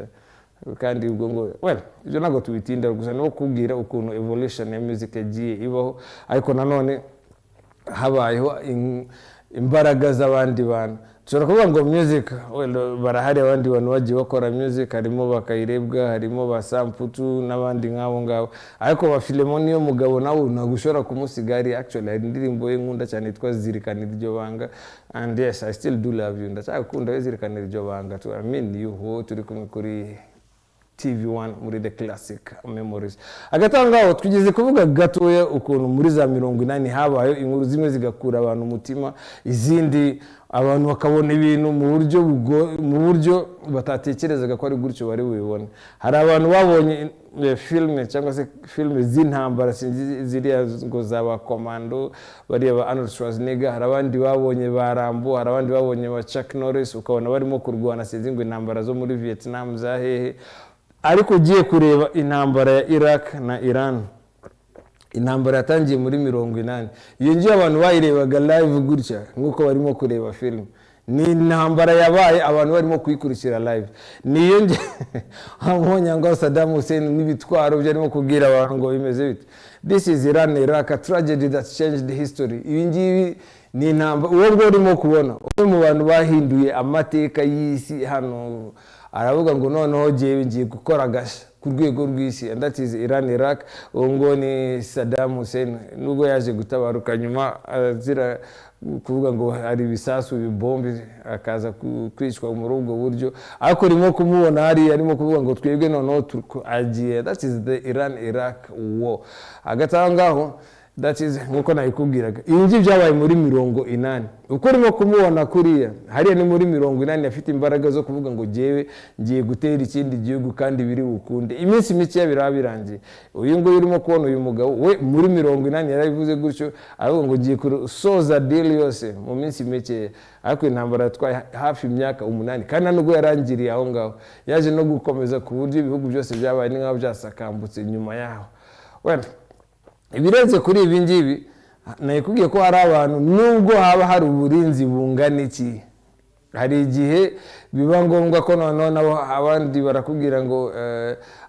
kandi ubwo ngo well ibyo nago tubitinda gusa no kubwira ukuntu evolution ya music yagiye ibaho ariko nanone habayeho imbaraga z'abandi bantu ushobora kuvuga ngo music barahari abandi bantu bagiye bakora music harimo bakayirebwa harimo ba Samputu n'abandi nk'abo ngabo ariko ba Philemon yo mugabo nawe ntabwo ushobora kumusigari actually hari indirimbo ye nkunda cyane yitwa Zirikana iryo banga and yes I still do love you ndacyakunda Zirikana iryo banga I mean you ho turi kumwe kuri TV1 muri The Classic Memories. Agatangaho twigeze kuvuga gatoya ukuntu muri za 80 habayo inkuru zimwe zigakura abantu umutima, izindi abantu bakabona ibintu mu buryo batatekerezaga ko ari gutyo bari bubibone. Hari abantu babonye filme cyangwa se filme z'intambara ziriya ngo zaba Commando bari ba Arnold Schwarzenegger, hari abandi babonye ba Rambo, hari abandi babonye ba Chuck Norris, ukabona barimo kurwana sinzi intambara zo muri Vietnam za hehe. Ariko ugiye kureba intambara ya Iraq na Iran, intambara yatangiye muri 80, iyo ngiye abantu bayirebaga live gutya nkuko barimo kureba film. Ni intambara yabaye abantu barimo kuyikurikira live. Niyo nge hamwonya ngo Saddam Hussein n'ibitwaro byarimo kubwira abantu ngo bimeze bite. This is Iran Iraq, a tragedy that changed the history. Ibi ngibi ni intambara uwo bwo urimo kubona umwe mu bantu bahinduye amateka y'isi hano. Aravuga ngo noneho ngiye gukora gasha ku rwego rw'isi, and that is Iran Iraq. Ngo ni Saddam Hussein nubwo yaje gutabaruka nyuma azira kuvuga ngo hari ibisasu bibombi akaza kwicwa muri ubwo buryo, ariko rimo kumubona hari arimo kuvuga ngo twebwe noneho agiye. That is the Iran Iraq war. Agatangaho that is nkuko nayikubwiraga ingi byabaye muri 80. Uko rimo kumubona kuriya hariya ni muri 80 afite imbaraga zo kuvuga ngo jewe ngiye gutera ikindi gihugu kandi biri bukunde. Iminsi mike birabirangiye. Uyu ngo urimo kubona uyu mugabo we muri 80 yarabivuze gutyo, aravuga ngo ngiye kusoza deal yose mu minsi mike. Ariko intambara yatwaye hafi imyaka 8 kandi nubwo yarangiriye aho ngaho yaje no gukomeza ku buryo ibihugu byose byabaye n'aho byasakambutse nyuma yaho. Wenda ibirenze kuri ibi ngibi nayikubwiye ko hari abantu nubwo haba hari uburinzi bungana iki, hari igihe biba ngombwa ko nabo abandi barakubwira ngo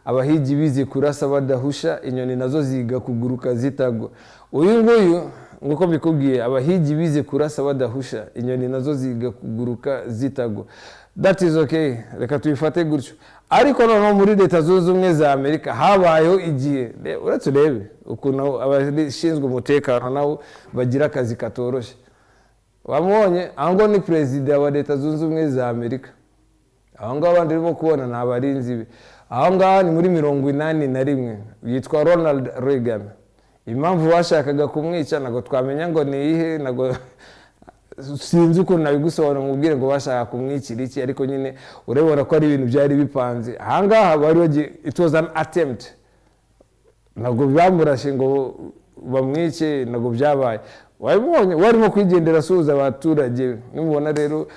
abahigi bize kurasa badahusha, inyoni nazo ziga kuguruka zitagwa. Uyu nguyu nguko bikubwiye abahigi bize kurasa badahusha, inyoni nazo ziga kuguruka zitagwa. That is okay, reka tuyifate gutyo. Ariko noneho muri Leta Zunze Ubumwe za Amerika habayeho igihe uretse urebe ukuntu abashinzwe umutekano nabo bagira akazi katoroshye. Wamubonye aho ngo ni perezida wa Leta Zunze Ubumwe za Amerika, aho ngaho abandi barimo kubona ni abarinzi be. Aho ngaho ni muri 81 yitwa Ronald Reagan. Impamvu bashakaga kumwica nago twamenya ngo ni ihe, nago sinzi uko nabigusobanura mubwire ngo bashaka kumwikira iki, ariko nyine urebona ko ari ibintu byari bipanze. Ahangaha bari bagiye, it was an attempt, nago byamurashe ngo bamwice, nago byabaye. Wabibonye warimo kwigendera suza abaturage. Nimubona rero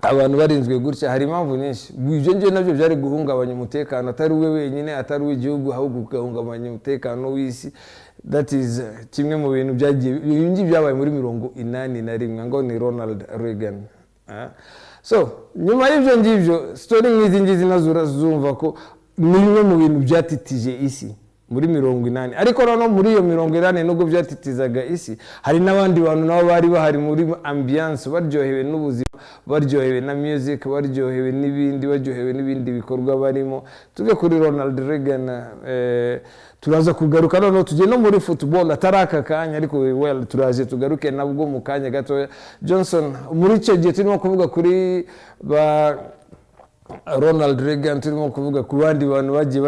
abantu barinzwe gutya hari impamvu nyinshi. Ibyo ngiye nabyo byari guhungabanya umutekano, atari we wenyine, atari w'igihugu, ahubwo guhungabanya umutekano w'isi. That is kimwe mu bintu byagiye ibingi byabaye muri 81 ngo ni Ronald Reagan. So nyuma y'ibyo ngibyo story nk'izi ngizi nazura zumva ko ni bimwe mu bintu byatitije isi muri 80. Ariko noneho muri iyo 80 nubwo byatitizaga isi, hari n'abandi bantu nabo bari bahari muri ambiance, baryohewe n'ubuzima, baryohewe na music, baryohewe n'ibindi bikorwa barimo. Tuge kuri Ronald Reagan turaza kugaruka noneho tujye no muri football ataraka kanya, ariko well turaje tugaruke nabwo mu kanya gato. Johnson muri cyo gihe turimo kuvuga kuri ba Ronald Reagan, turimo kuvuga ku bandi bantu bagiye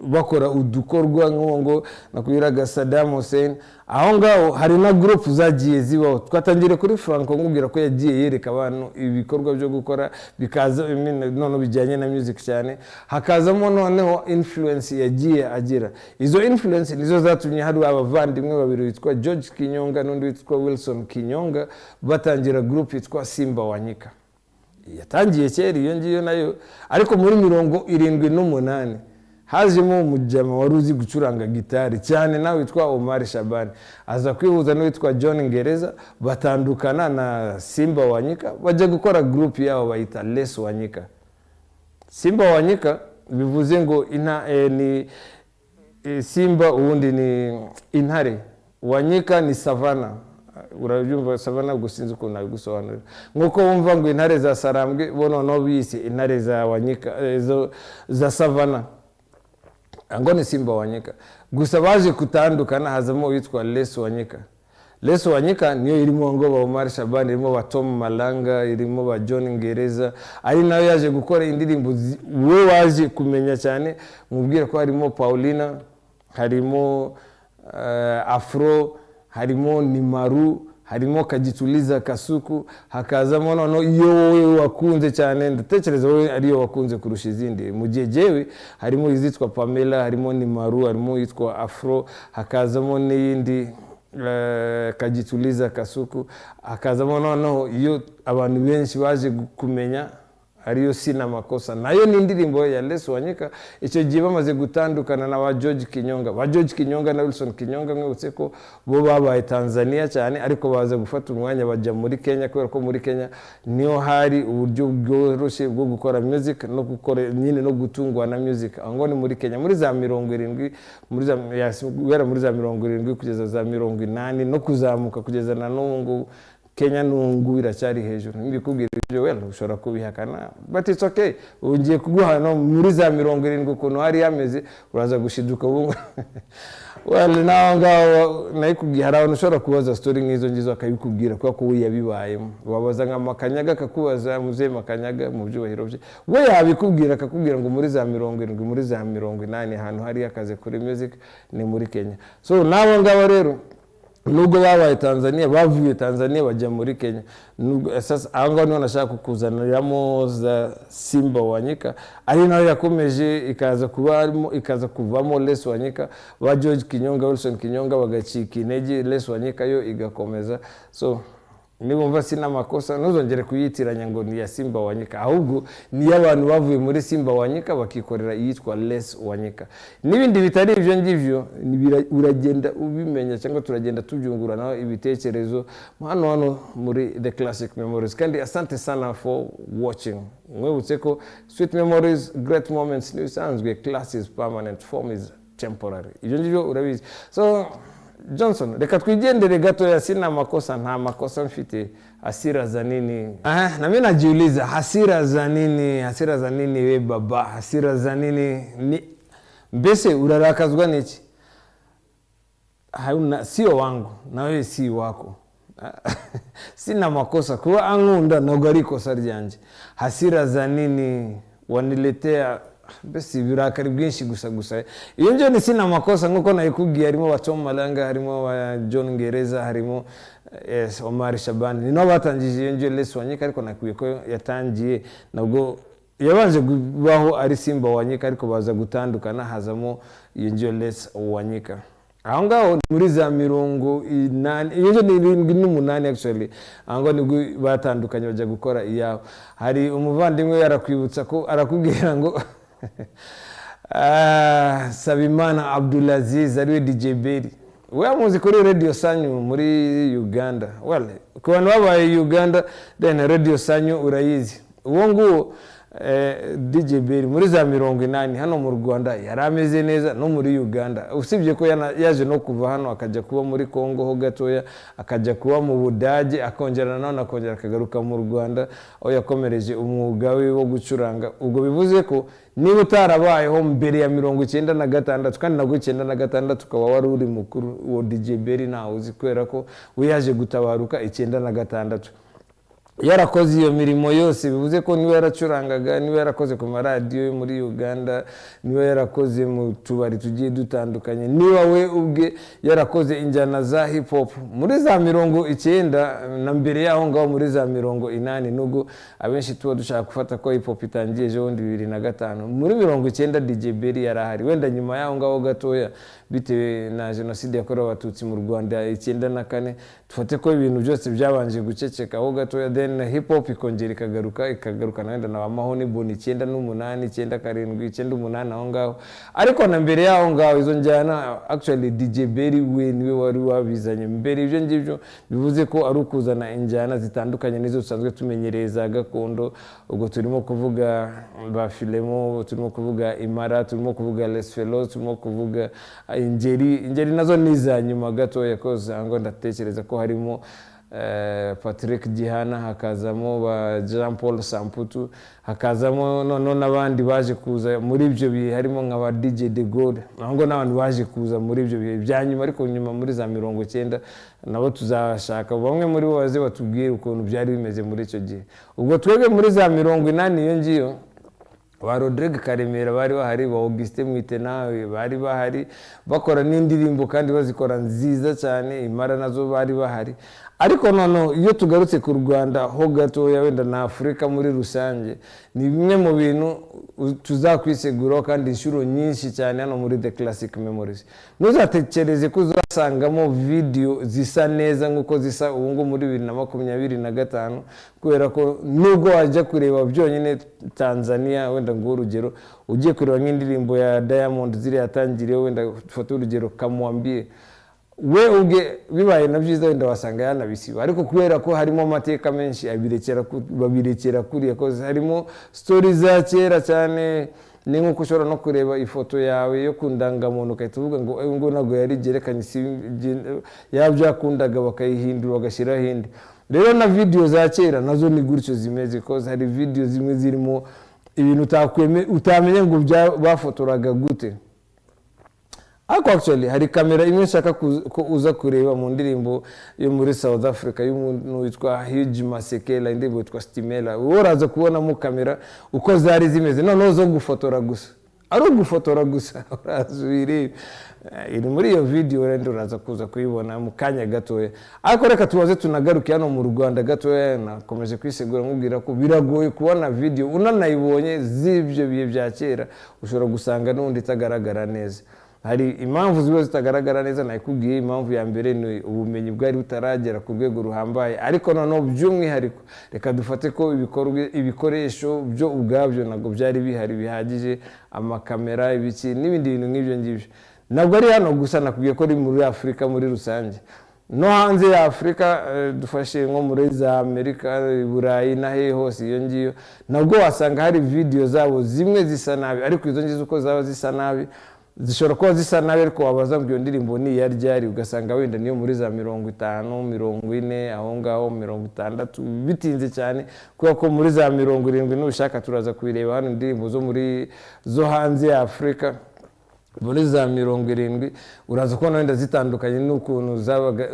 bakora udukorwa ngo nakubiraga Saddam Hussein. Aho ngaho hari na group zagiye zibaho. Twatangire kuri Franco ngubwira ko yagiye yereka abantu ibikorwa byo gukora bikaza none bijyanye na music cyane, hakazamo noneho influence yagiye agira. Izo influence nizo zatumye hari abavandimwe babiri bitwa George Kinyonga n'undi witwa Wilson Kinyonga batangira group yitwa Simba Wanyika. Yatangiye kera iyo ngiyo nayo, ariko muri 78 hajemo umujama wari uzi gucuranga gitari cyane nawe witwa Omar Shabani, aza kwihuza n'uwitwa John Ngereza, batandukana na Simba Wanyika bajya gukora group yabo bayita Les Wanyika. Simba Wanyika bivuze ngo ni Simba ubundi ni intare, Wanyika ni savana. Urabyumva savana gusinze uko nabigusobanura. Nkuko wumva ngo intare za Sarambwe bono no bise intare za Wanyika za savana, ngo ni Simba Wanyika. Gusa baje kutandukana hazamo witwa Les Wanyika. Les Wanyika niyo irimo ngo ba Omar Shabani, irimo ba Tom Malanga, irimo ba John Ngereza, ari nayo yaje gukora indirimbo we waje kumenya cyane. Mubwire ko harimo Paulina, harimo Afro, harimo Nimaru, harimo Kagituliza Kasuku, hakazamo noneho iyo wowe wakunze cyane, ndatekereza wowe ariyo wakunze kurusha izindi. Mu gihe jewe harimo izitwa Pamela, harimo Nimaru, harimo yitwa Afro, hakazamo n'iyindi Kagituliza Kasuku, hakazamo noneho iyo abantu benshi baje kumenya ariyo Sina Makosa. Nayo ni indirimbo ya Les Wanyika. Icyo gihe bamaze gutandukana na ba George Kinyonga. Ba George Kinyonga na Wilson Kinyonga mwibutse ko bo babaye Tanzania cyane, ariko baza gufata umwanya bajya muri Kenya, kubera ko muri Kenya niyo hari uburyo bworoshye bwo gukora music no gukora nyine no gutungwa na music. Ango ni muri Kenya muri za 70, muri za muri za 70 kugeza za 80 no kuzamuka kugeza na nungu. Kenya nungu iracyari hejuru. Mbikubwira ibyo wenda ushobora kubihakana, but it's okay. Ugiye kuguha no muri za 70 ukuntu hari yameze, uraza gushiduka bungu. Well, naho ngaho nayikubwiye, hari abantu ushobora kubaza story nk'izo ngizo akayikubwira kuko ko yabibayemo. Wabaza nka Makanyaga akakubaza Muzehe Makanyaga mu byubahiro bye, we yabikubwira akakubwira ngo muri za 70 muri za 80 ahantu hari akaze kuri music ni muri Kenya. So nabo ngabo rero nubwo babaye Tanzania, bavuye Tanzania bajya muri Kenya. Sasa aho niho nashaka kukuzaniramo za Simba Wanyika, ari nayo yakomeje ikaza kuvamo Les Wanyika. Ba George Kinyonga, Wilson Kinyonga bagacika intege, Les Wanyika yo igakomeza. So nibumva Sina Makosa ntuzongere kuyitiranya ngo ni ya Simba Wanyika, ahubwo ni y'abantu bavuye muri Simba Wanyika bakikorera iyitwa Les Wanyika. N'ibindi bitari ibyo ngivyo uragenda ubimenya, cyangwa turagenda tubyunguranaho ibitekerezo hano muri The Classic Memories. Kandi asante sana for watching. Mwebutse ko sweet memories, great moments ni bisanzwe, class is permanent, form is temporary. Ibyo ngivyo urabizi. So Johnson, reka twigendere gato ya Sina Makosa. Nta makosa mfite, hasira za nini? Na mimi najiuliza hasira za nini? Hasira za nini we baba? Hasira za nini? Mbese urarakazwa n'iki? Hauna sio wangu na wewe si wako. Sina makosa kuba ankunda ntabwo ari kosa ryanje. Hasira za nini waniletea? Besi birakari bwinshi gusa. Iyo nje ni Sina Makosa nkuko nayikubwiye, harimo ba Tom Malanga, harimo ba John Ngereza, harimo Omar Shabani. Ni no batangije iyo nje Les Wanyika, ariko nakwiye ko yatangiye nabwo yabanje kubaho ari Simba Wanyika, ariko baza gutandukana hazamo iyo nje Les Wanyika. Aho ngaho muri za 80, iyo nje ni 78 actually. Aho ni batandukanye bajya gukora iyabo. Hari umuvandimwe yarakwibutsa ko arakubwira ngo Sabimana Abdulaziz ariwe DJ Berry, we muzi kuri Radio Sanyu muri Uganda. Well, ku bantu babaye Uganda then Radio Sanyu urayizi. Uwo nguwo DJ Berry muri za 80 hano mu Rwanda yarameze neza, no muri Uganda. Usibye ko yaje no kuva hano akajya kuba muri Kongo ho gatoya, akajya kuba mu Budage, akongera naho nakongera akagaruka mu Rwanda aho yakomereje umwuga we wo gucuranga. Ubwo bivuze ko niba utarabayeho mbere ya 96 kandi nabwo 96 ukaba wari uri mukuru wo DJ Berry nawe uzi, kwera ko we yaje gutabaruka 96. Yarakoze iyo mirimo yose, bivuze ko niwe yaracurangaga, niwe yarakoze ku maradiyo muri Uganda, niwe yarakoze mu tubari tugiye dutandukanye, niwe we ubwe yarakoze injyana za hip hop muri za 90 na mbere yaho ngaho muri za 80. Nubwo abenshi tuba dushaka gufata ko hip hop itangiye ejo 2005, muri 90 DJ Berry yarahari. Wenda nyuma yaho ngaho gatoya bitewe na genocide yakorewe abatutsi mu Rwanda 94, tufate ko ibintu byose byabanje guceceka aho gatoya, then hip hop ikongera ikagaruka na wenda na Amahoni Boni 98, 97, 98 aho ngaho. Ariko na mbere yaho ngaho izo njyana actually DJ Berry we niwe wari wabizanye mbere. Ibyo ngibyo bivuze ko ari ukuzana injyana zitandukanye nizo usanzwe tumenyereza gakondo. Ubwo turimo kuvuga ba Filemo, turimo kuvuga Imara, turimo kuvuga Les Fellows, turimo kuvuga Ingeri nazo niza nyuma gato yakoze. Ngo ndatekereza ko harimo Patrick Gihana, hakazamo ba Jean Paul Samputu, hakazamo none n'abandi baje kuza muri ibyo bihe harimo nk'aba DJ De Gaulle, ngo n'abantu baje kuza muri ibyo bihe byanyuma, ariko nyuma muri za 90 nabo tuzashaka bamwe muri bo baze batubwire ukuntu byari bimeze muri icyo gihe. Ubwo twebwe muri za 80 iyo ngiyo ba Rodrigue Karemera bari bahari, ba Augustin Mwitenawe bari bahari bakora n'indirimbo kandi bazikora nziza cyane, Impara nazo bari bahari. Ariko none iyo tugarutse ku Rwanda ho gato ya wenda na Afrika muri rusange, ni bimwe mu bintu tuzakwisegura kandi inshuro nyinshi cyane hano muri The Classic Memories. Nuzatekereze ko uzasangamo video zisa neza nkuko zisa ubungu muri 2025, kubera ko nubwo wajya kureba byonyine Tanzania wenda ngo urugero ugiye kureba nk'indirimbo ya Diamond ziri yatangiriye, wenda foto urugero Kamwambie, we ubwe bibaye na byiza wenda wasanga yanabisiba, ariko kubera ko harimo amateka menshi babirekera kuri yakoze, harimo stories za kera cyane. Ni nkuko ushobora no kureba ifoto yawe yo kundangamuntu ukahita uvuga ngo nago yari gerekanye yabyo yakundaga bakayihindura bagashyira hindi. Rero na video za kera nazo ni gutyo zimeze, ko hari video zimwe zirimo ibintu utamenye ngo bafotoraga gute. Ariko actually hari kamera imwe nshaka ko uza kureba mu ndirimbo yo muri South Africa y'umuntu witwa Hugh Masekela, indirimbo yitwa Stimela. Uraza kubona mu kamera uko zari zimeze, none zo gufotora gusa, ari gufotora gusa urazwire iri muri iyo video rero uraza kuza kuyibona mu kanya gatoya. Ariko reka tubaze tunagaruke hano mu Rwanda gatoya, nakomeje kwisegura nkubwira ko biragoye kubona video unanayibonye z'ibyo bihe bya kera, ushobora gusanga n'undi itagaragara neza. Hari impamvu ziba zitagaragara neza, nakubwiye impamvu ya mbere ni ubumenyi bwari butaragera ku rwego ruhambaye, ariko none by'umwihariko reka dufate ko ibikoresho byo ubwabyo ntabwo byari bihari bihagije, amakamera, ibiki n'ibindi bintu nk'ibyo ngibyo. Ntabwo ari hano gusa, nakubwiye ko ari muri Afrika muri rusange, no hanze ya Afrika dufashe nko muri za Amerika, Burayi na he hose iyo ngiyo, nabwo wasanga hari video zabo zimwe zisa nabi, ariko izo ngizo uko zaba zisa nabi zishobora kuba zisa nabi, ariko wabaza ngo iyo ndirimbo ni iya ryari, ugasanga wenda niyo muri za 50, 40, aho ngaho 60 bitinze cyane, kuko ko muri za 70 n'ushaka turaza kubireba hano indirimbo zo hanze ya Afrika muri za 70 uraza kubona wenda zitandukanye n'ukuntu zabaga,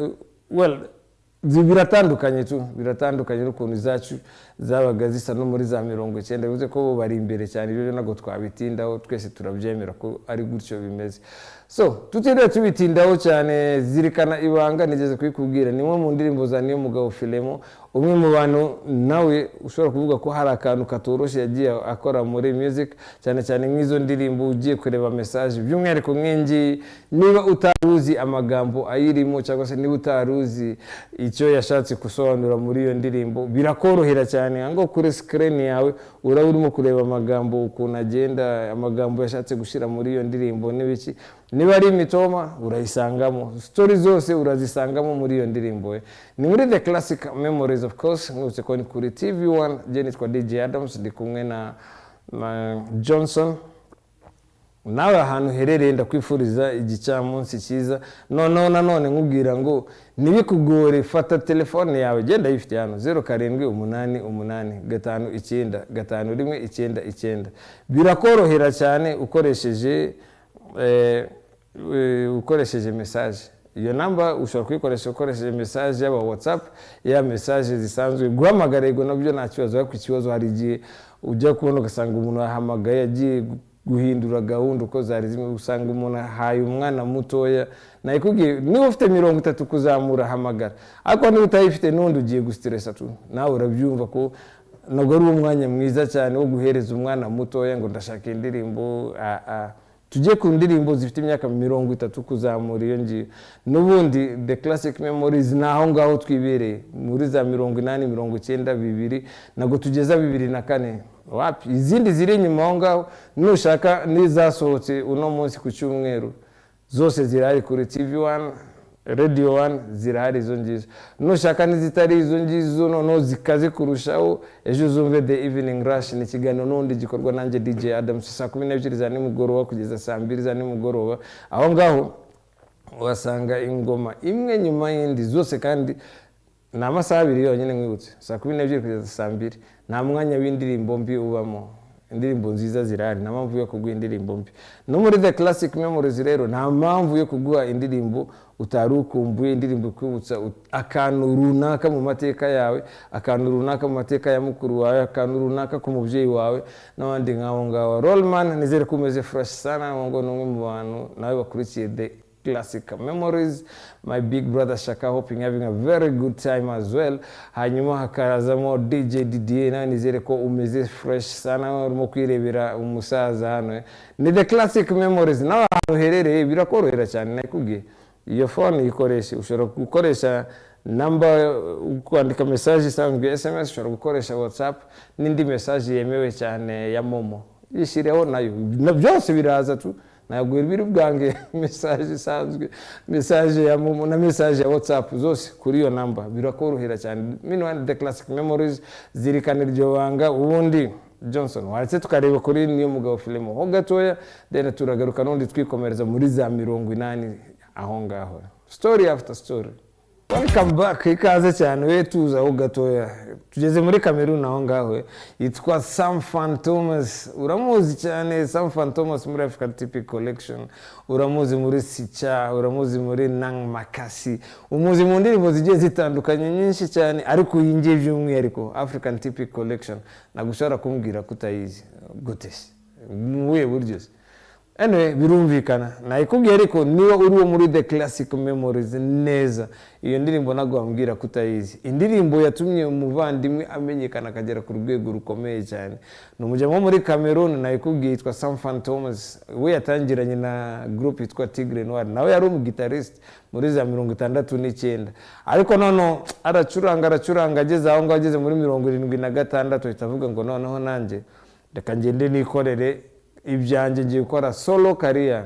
biratandukanye n'ukuntu izacu zabaga zisa no muri za 90. Bivuze ko bari imbere cyane, ibyo ntabwo twabitindaho, twese turabyemera ko ari gutyo bimeze. So tutiriwe tubitindaho cyane, zirikana ibanga nigeze kwikubwira, ni mu ndirimbo za Niyomugabo Filemo, umwe mu bantu nawe ushobora kuvuga ko hari akantu katoroshye yagiye akora muri music, cyane cyane nk'izo ndirimbo ugiye kureba message, by'umwihariko nk'ingi niba utaruzi amagambo ayirimo, cyangwa se niba utaruzi icyo yashatse gusobanura muri iyo ndirimbo, birakorohera cyane ngo kuri screen yawe uraba urimo kureba amagambo ukuntu agenda, amagambo yashatse gushyira muri iyo ndirimbo n'ibiki. Niba ari imitoma urayisangamo, stories zose urazisangamo muri iyo ndirimbo. Ni muri The Classic Memories of course, nk'uko ko ni kuri TV1, je nitwa DJ Adams, ndi kumwe na Johnson. Nawe ahantu herereye ndakwifuriza igicamunsi cyiza. None nkubwira ngo nibikugore, fata telefone yawe, genda yifite hano 0788551999. Birakorohera cyane ukoresheje message. Iyo namba ushobora kuyikoresha ukoresheje message yaba WhatsApp, ya message zisanzwe, guhamagara yego nabyo nta kibazo, ariko ikibazo hari igihe ujya kubona ugasanga umuntu ahamagaye yagiye guhindura gahunda uko zari zimwe, usanga umuntu ahaye umwana mutoya, nakubwiye niba ufite 30 kuzamura hamagara, ariko niba utayifite n'undi ugiye gustressa tu, nawe urabyumva ko ntabwo ari umwanya mwiza cyane wo guhereza umwana mutoya ngo ndashaka indirimbo. Tujye ku ndirimbo zifite imyaka 30 kuzamura iyo ngiyo. N'ubundi The Classic Memories naho ngaho twibereye muri za 80, 92, ntabwo tugeza 2004 wapi. Izindi ziri nyuma aho ngaho nushaka nizasohotse uno munsi ku cyumweru, zose zirahari kuri TV1, Radio 1 zirahari izo ngizo. Nushaka nizitari izo ngizo no zikaze kurushaho, ejo uzumve The Evening Rush, ni kiganiro n'undi gikorwa nanjye DJ Adams, saa 12 za nimugoroba kugeza saa 2 za nimugoroba. Aho ngaho wasanga ingoma imwe nyuma y'indi zose, kandi ni amasaha abiri yonyine nkwibutse saa 12 kugeza saa 2 nta mwanya w'indirimbo mbi ubamo indirimbo nziza zirahari nta mpamvu yo kuguha indirimbo mbi no muri The Classic Memories rero nta mpamvu yo kuguha indirimbo utari ukumbuye indirimbo kwibutsa akantu runaka mu mateka yawe akantu runaka mu mateka ya mukuru wawe akantu runaka ku mubyeyi wawe n'abandi nk'aho ngaho. Rollman nizere ko umeze fresh sana ngo n'umwe mu bantu nawe bakurikiye The Classic Memories. My big brother Shaka, hoping having a very good time as well. Hanyuma hakarazamo DJ Didier na nizere ko umeze fresh sana urimo kwirebera umusaza hano. Ni The Classic Memories nawe uherereye birakorohera cyane nakubwiye. Iyo phone ikoresha ushobora gukoresha number kwandika message isanzwe SMS, ushobora gukoresha WhatsApp n'indi message yemewe cyane ya Momo. Yishireho nayo byose biraza tu ntabwo biri bwange message isanzwe message ya Momo na message ya WhatsApp zose kuri iyo number birakorohera cyane. Meanwhile The Classic Memories zirikanira iryo banga ubundi Johnson waretse tukareba kuri niyo mugabo filimo ho gatoya then turagaruka n'undi twikomereza muri za 80 aho ngaho. Story after story. Welcome back, ikaze cyane we tuza ho gatoya. Tugeze muri Cameroon aho ngaho yitwa Sam Fantomas. Uramuzi cyane Sam Fantomas muri African Typic Collection. Uramuzi muri Sicha, uramuzi muri Nang Makasi. Umuzi mu ndirimbo zigiye zitandukanye nyinshi cyane ariko yingiye by'umwihariko African Typic Collection. Nagushora kumbwira kutayizi gute muwe buryo. Anyway, birumvikana nayikubwiye ariko niba uri wo muri The Classic Memories neza iyo ndirimbo nagwambwira kutayizi. Indirimbo yatumye umuvandimwe amenyekana akagera ku rwego rukomeye cyane. No mujamo muri Cameroon nayikubwiye yitwa Sam Fantomas. We yatangiranye na group yitwa Tigre Noir. Nawe yari umugitarist muri za 69 ariko nono aracuranga ageze aho ngageze muri 76 itavuga ngo noneho nanjye reka ngende nikorere ibyanjye ngiye gukora solo career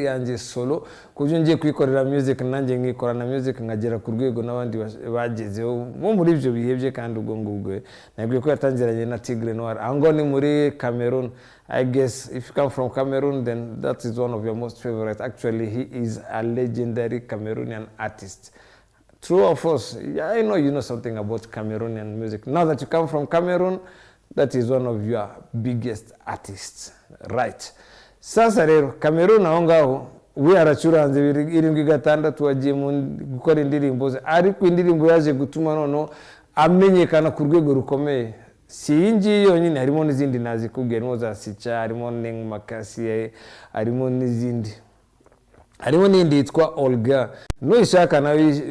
yanjye solo kubyo ngiye kwikorera music nanjye nkikorana music nkagera ku rwego n'abandi bagezeho bo muri ibyo bihebye kandi ubwo ngubwo nabwiye ko yatangiranye na Tigre Noir ango ni muri Cameroon. I guess if you come from Cameroon then that is one of your most favorite. Actually he is a legendary Cameroonian artist. True or false? Yeah, I know you know something about Cameroonian music. Now that you come from Cameroon, that is one of your biggest artists, right? Sasa rero Cameroon aho ngaho we aracuranze 76 wagiye mu gukora indirimbo ze ariko indirimbo yaje gutuma nono amenyekana ku rwego rukomeye. Si yingi yonyine harimo n'izindi nazikubwiye no za Sicha, harimo Neng Makasi, harimo n'izindi. Harimo n'indi yitwa Olga. Nuyishaka nawe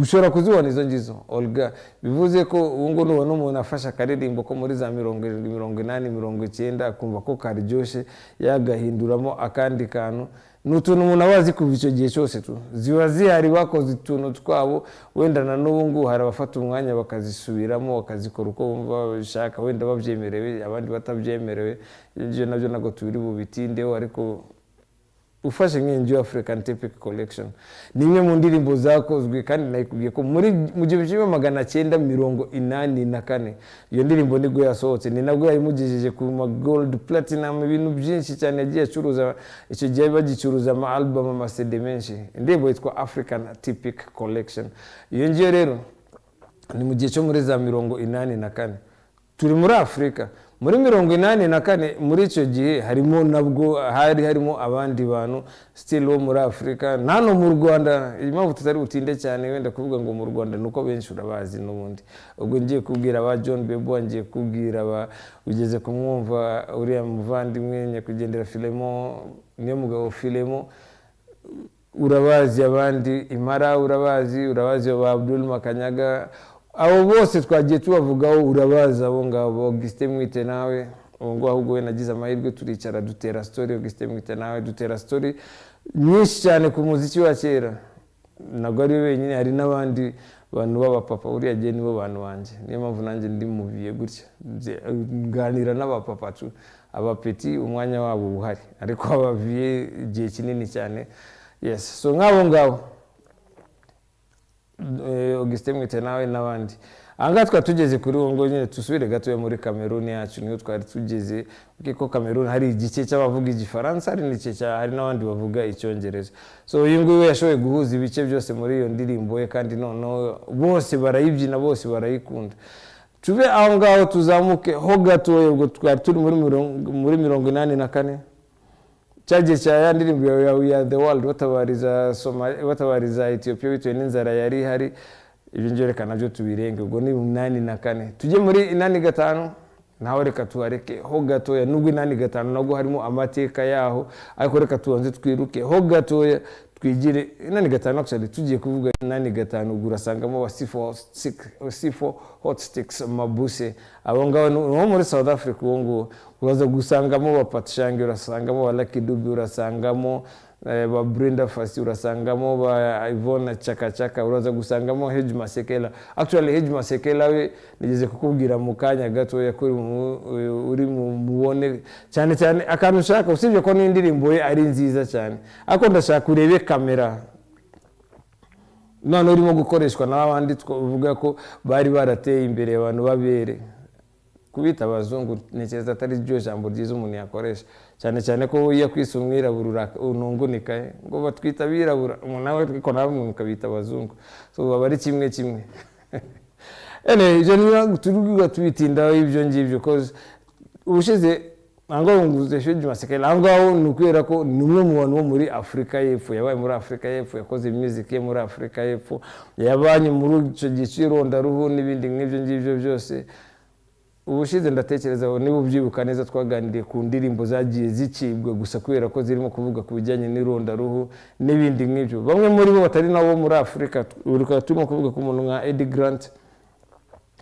ushobora kuzibona izo ngizo Olga. Bivuze ko ubungo nubona umuntu afasha akaririmbo ko muri za 70 80 90 akumva ko karyoshye yagahinduramo akandi kantu n'utuntu umuntu abazi kuva icyo gihe cyose tu ziba zihari bakoze utuntu twabo wenda na n'ubungu hari abafata umwanya bakazisubiramo bakazikora uko bumva bashaka wenda babyemerewe abandi batabyemerewe. Ibyo nabyo nago tubiri bubitindeho ariko ufashe nk'injyo African Typic Collection ni imwe mu ndirimbo zakozwe kandi nayikubwiye ko muri mu 1984 iyo ndirimbo nibwo yasohotse ni nabwo yayimugejeje ku ma gold platinum ibintu byinshi cyane yagiye acuruza icyo gihe bagicuruza ama album ama CD menshi. Indirimbo yitwa African Typic Collection. Iyo ngiyo rero ni mu gihe cyo muri za 84 turi muri Afrika muri 84 muri icyo gihe harimo nabwo harimo abandi bantu still wo muri Afrika nano mu Rwanda. Impamvu tutari utinde cyane wenda kuvuga ngo mu Rwanda nuko benshi urabazi n'ubundi ubwo ngiye kubwira aba John Bebo, ngiye kubwira aba ugeze kumwumva uriya muvandimwe Nyakwigendera Filemo niyo mugabo Filemo urabazi, abandi Imara urabazi ba Abdul Makanyaga abo bose twagiye tubavugaho urabaza abo ngabo. Augustin Mwite nawe ngo ahubwo we nagize amahirwe turicara dutera story. Augustin Mwite nawe dutera story nyinshi cyane ku muziki wa kera. Nagwa ari wenyine hari n'abandi bantu baba papa uriya gihe nibo bantu banje niyo mpamvu nanjye ndi muviye gutya nganira n'aba papa tu aba petit umwanya wabo buhari ariko abaviye igihe kinini cyane. Yes, so ngabo Augustin Mwite nawe n'abandi Anga twatugeze kuri ngo nyine tusubire gato muri Cameroon yacu niyo twari tugeze kuko Cameroon hari igice cy'abavuga igifaransa hari n'igice hari n'abandi bavuga icyongereza. So uyu nguyu yashoboye guhuza ibice byose muri iyo ndirimbo ye kandi none bose barayibyina bose barayikunda. Tube aho ngaho tuzamuke ho gato ubwo twari turi muri 84 cyagiye cya ya ndirimbo ya We Are The World batabariza Ethiopia bitewe n'inzara yari hari. Ibyo ngerekana byo tubirenge ubwo ni 84 tujye muri 85 naho reka tuhareke ho gatoya nubwo 85 nago harimo amateka yaho ariko reka tubanze twiruke ho gatoya twigire 85 actually tugiye kuvuga 85 urasangamo wa C4 Hot Sticks Mabuse abo ngabo no muri South Africa ngo uraza gusangamo ba Patshange urasangamo ba Lucky Dube urasangamo ba Brenda Fassie urasangamo ba Ivona Chaka uraza gusangamo Hedge Masekela. Actually Hedge Masekela we nigeze kukubwira mu kanya gato yakuri uri mubone cyane akantu shaka usibye ko n'indirimbo ye ari nziza cyane ako ndashaka urebe kamera none urimo gukoreshwa n'abandi twavuga ko bari barateye imbere abantu babere kubita abazungu neceza atari ryo jambo ryiza umuntu yakoresha cyane ko iyo kwisumwirabura unungunika ngo batwita birabura nawe ko namwe mukabita abazungu so baba ari kimwe je niyo turugiga tubitinda ibyo ngibyo cause ubushize ango nguze Hedge Masekela ango nukwera ko numwe mu bantu muri Afrika y'Epfo yabaye muri Afrika y'Epfo yakoze music ye muri Afrika y'Epfo yabanye muri ico gicironda ruhu n'ibindi nk'ibyo ngibyo byose. Ubushize ndatekereza niba ubyibuka neza twaganiriye ku ndirimbo zagiye zicibwe gusa kubera ko zirimo kuvuga ku bijyanye n'ironda ruhu n'ibindi nk'ibyo. Bamwe muri bo batari nabo muri Afrika uriko turimo kuvuga ku muntu nka Eddie Grant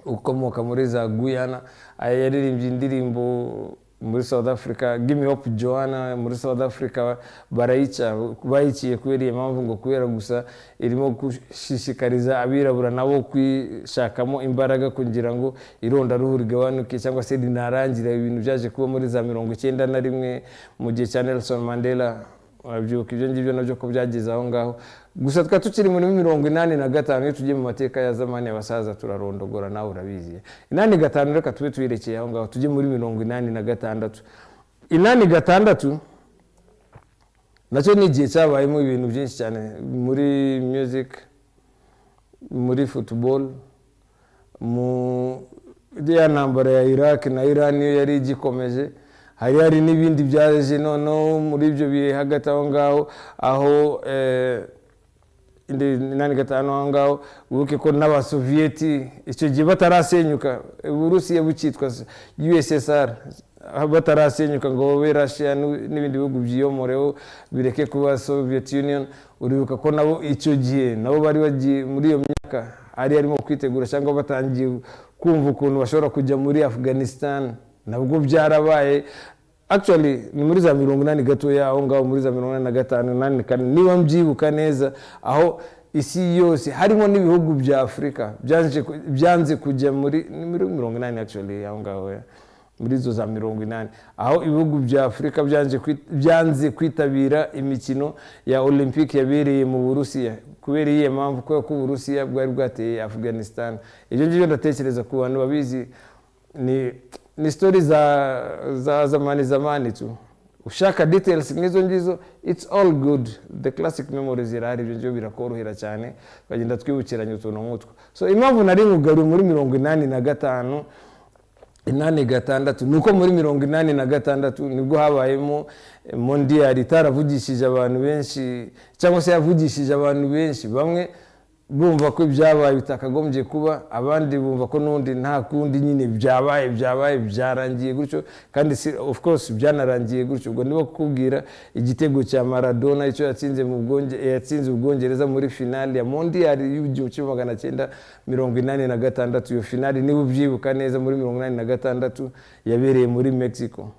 ukomoka muri za Guyana yaririmbye indirimbo muri South Africa Give Me Hope Joanna muri South Africa bayikiye kubera impamvu ngo kubera gusa irimo gushishikariza abirabura nabo kwishakamo imbaraga kugira ngo ironda ruhu rigabanuke cyangwa se rinarangira ibintu byaje kuba muri za 91 mu gihe cya Nelson Mandela. Abyuka ibyo ngibyo nabyo ko byageze aho ngaho gusa tukiri muri 85 iyo tugiye mu mateka ya zamani abasaza turarondogora nawe urabizi 85 reka tube tuyirekeye aho ngaho tujye muri 86 86 nacyo ni igihe cyabayemo ibintu byinshi cyane muri music muri football mu ya ntambara ya Iraq na Iran yo yari igikomeje hari n'ibindi byaje none muri ibyo bihe hagati aho ngaho aho indi 85 aho ngaho ubuke ko n'abasovieti icyo gihe batarasenyuka Uburusiya bucyitwa USSR batarasenyuka ngo be Russia n'ibindi bihugu byiyomoreho bireke kuba Soviet Union. Uribuka ko nabo icyo gihe nabo bari bagiye muri iyo myaka arimo kwitegura cyangwa batangiye kumva ukuntu bashobora kujya muri Afghanistan nabwo byarabaye. Actually ni muri za 80 gatoya aho ngaho muri za 85 niba mbyibuka neza aho isi yose harimo n'ibihugu bya Afrika byanze kujya muri 80 actually aho ngaho muri zo za 80 aho ibihugu bya Afrika byanze kwitabira imikino ya Olympic yabereye mu Burusiya kubera iye mpamvu ko Uburusiya bwari bwateye Afghanistan. Ibyo ngibyo ndatekereza ku bantu babizi ni story za zamani tu ushaka details ngizo ngizo it's all good the classic memories irari ibyo birakorohera cyane bagenda twibukiranye utuntu nk'utwo. So impamvu nari ngugaruye muri 85 nuko muri 86 nibwo habayemo mondial itaravugishije abantu benshi cyangwa se yavugishije abantu benshi bamwe bumva ko byabaye bitakagombye kuba abandi bumva ko nundi nta kundi nyine byabaye byarangiye gutyo kandi of course byanarangiye gutyo. Ubwo nibo kukubwira igitego cya Maradona icyo yatsinze yatsinze Ubwongereza muri finale ya mondial y'u1986 iyo finale niba ubyibuka neza muri 86 yabereye muri Mexico.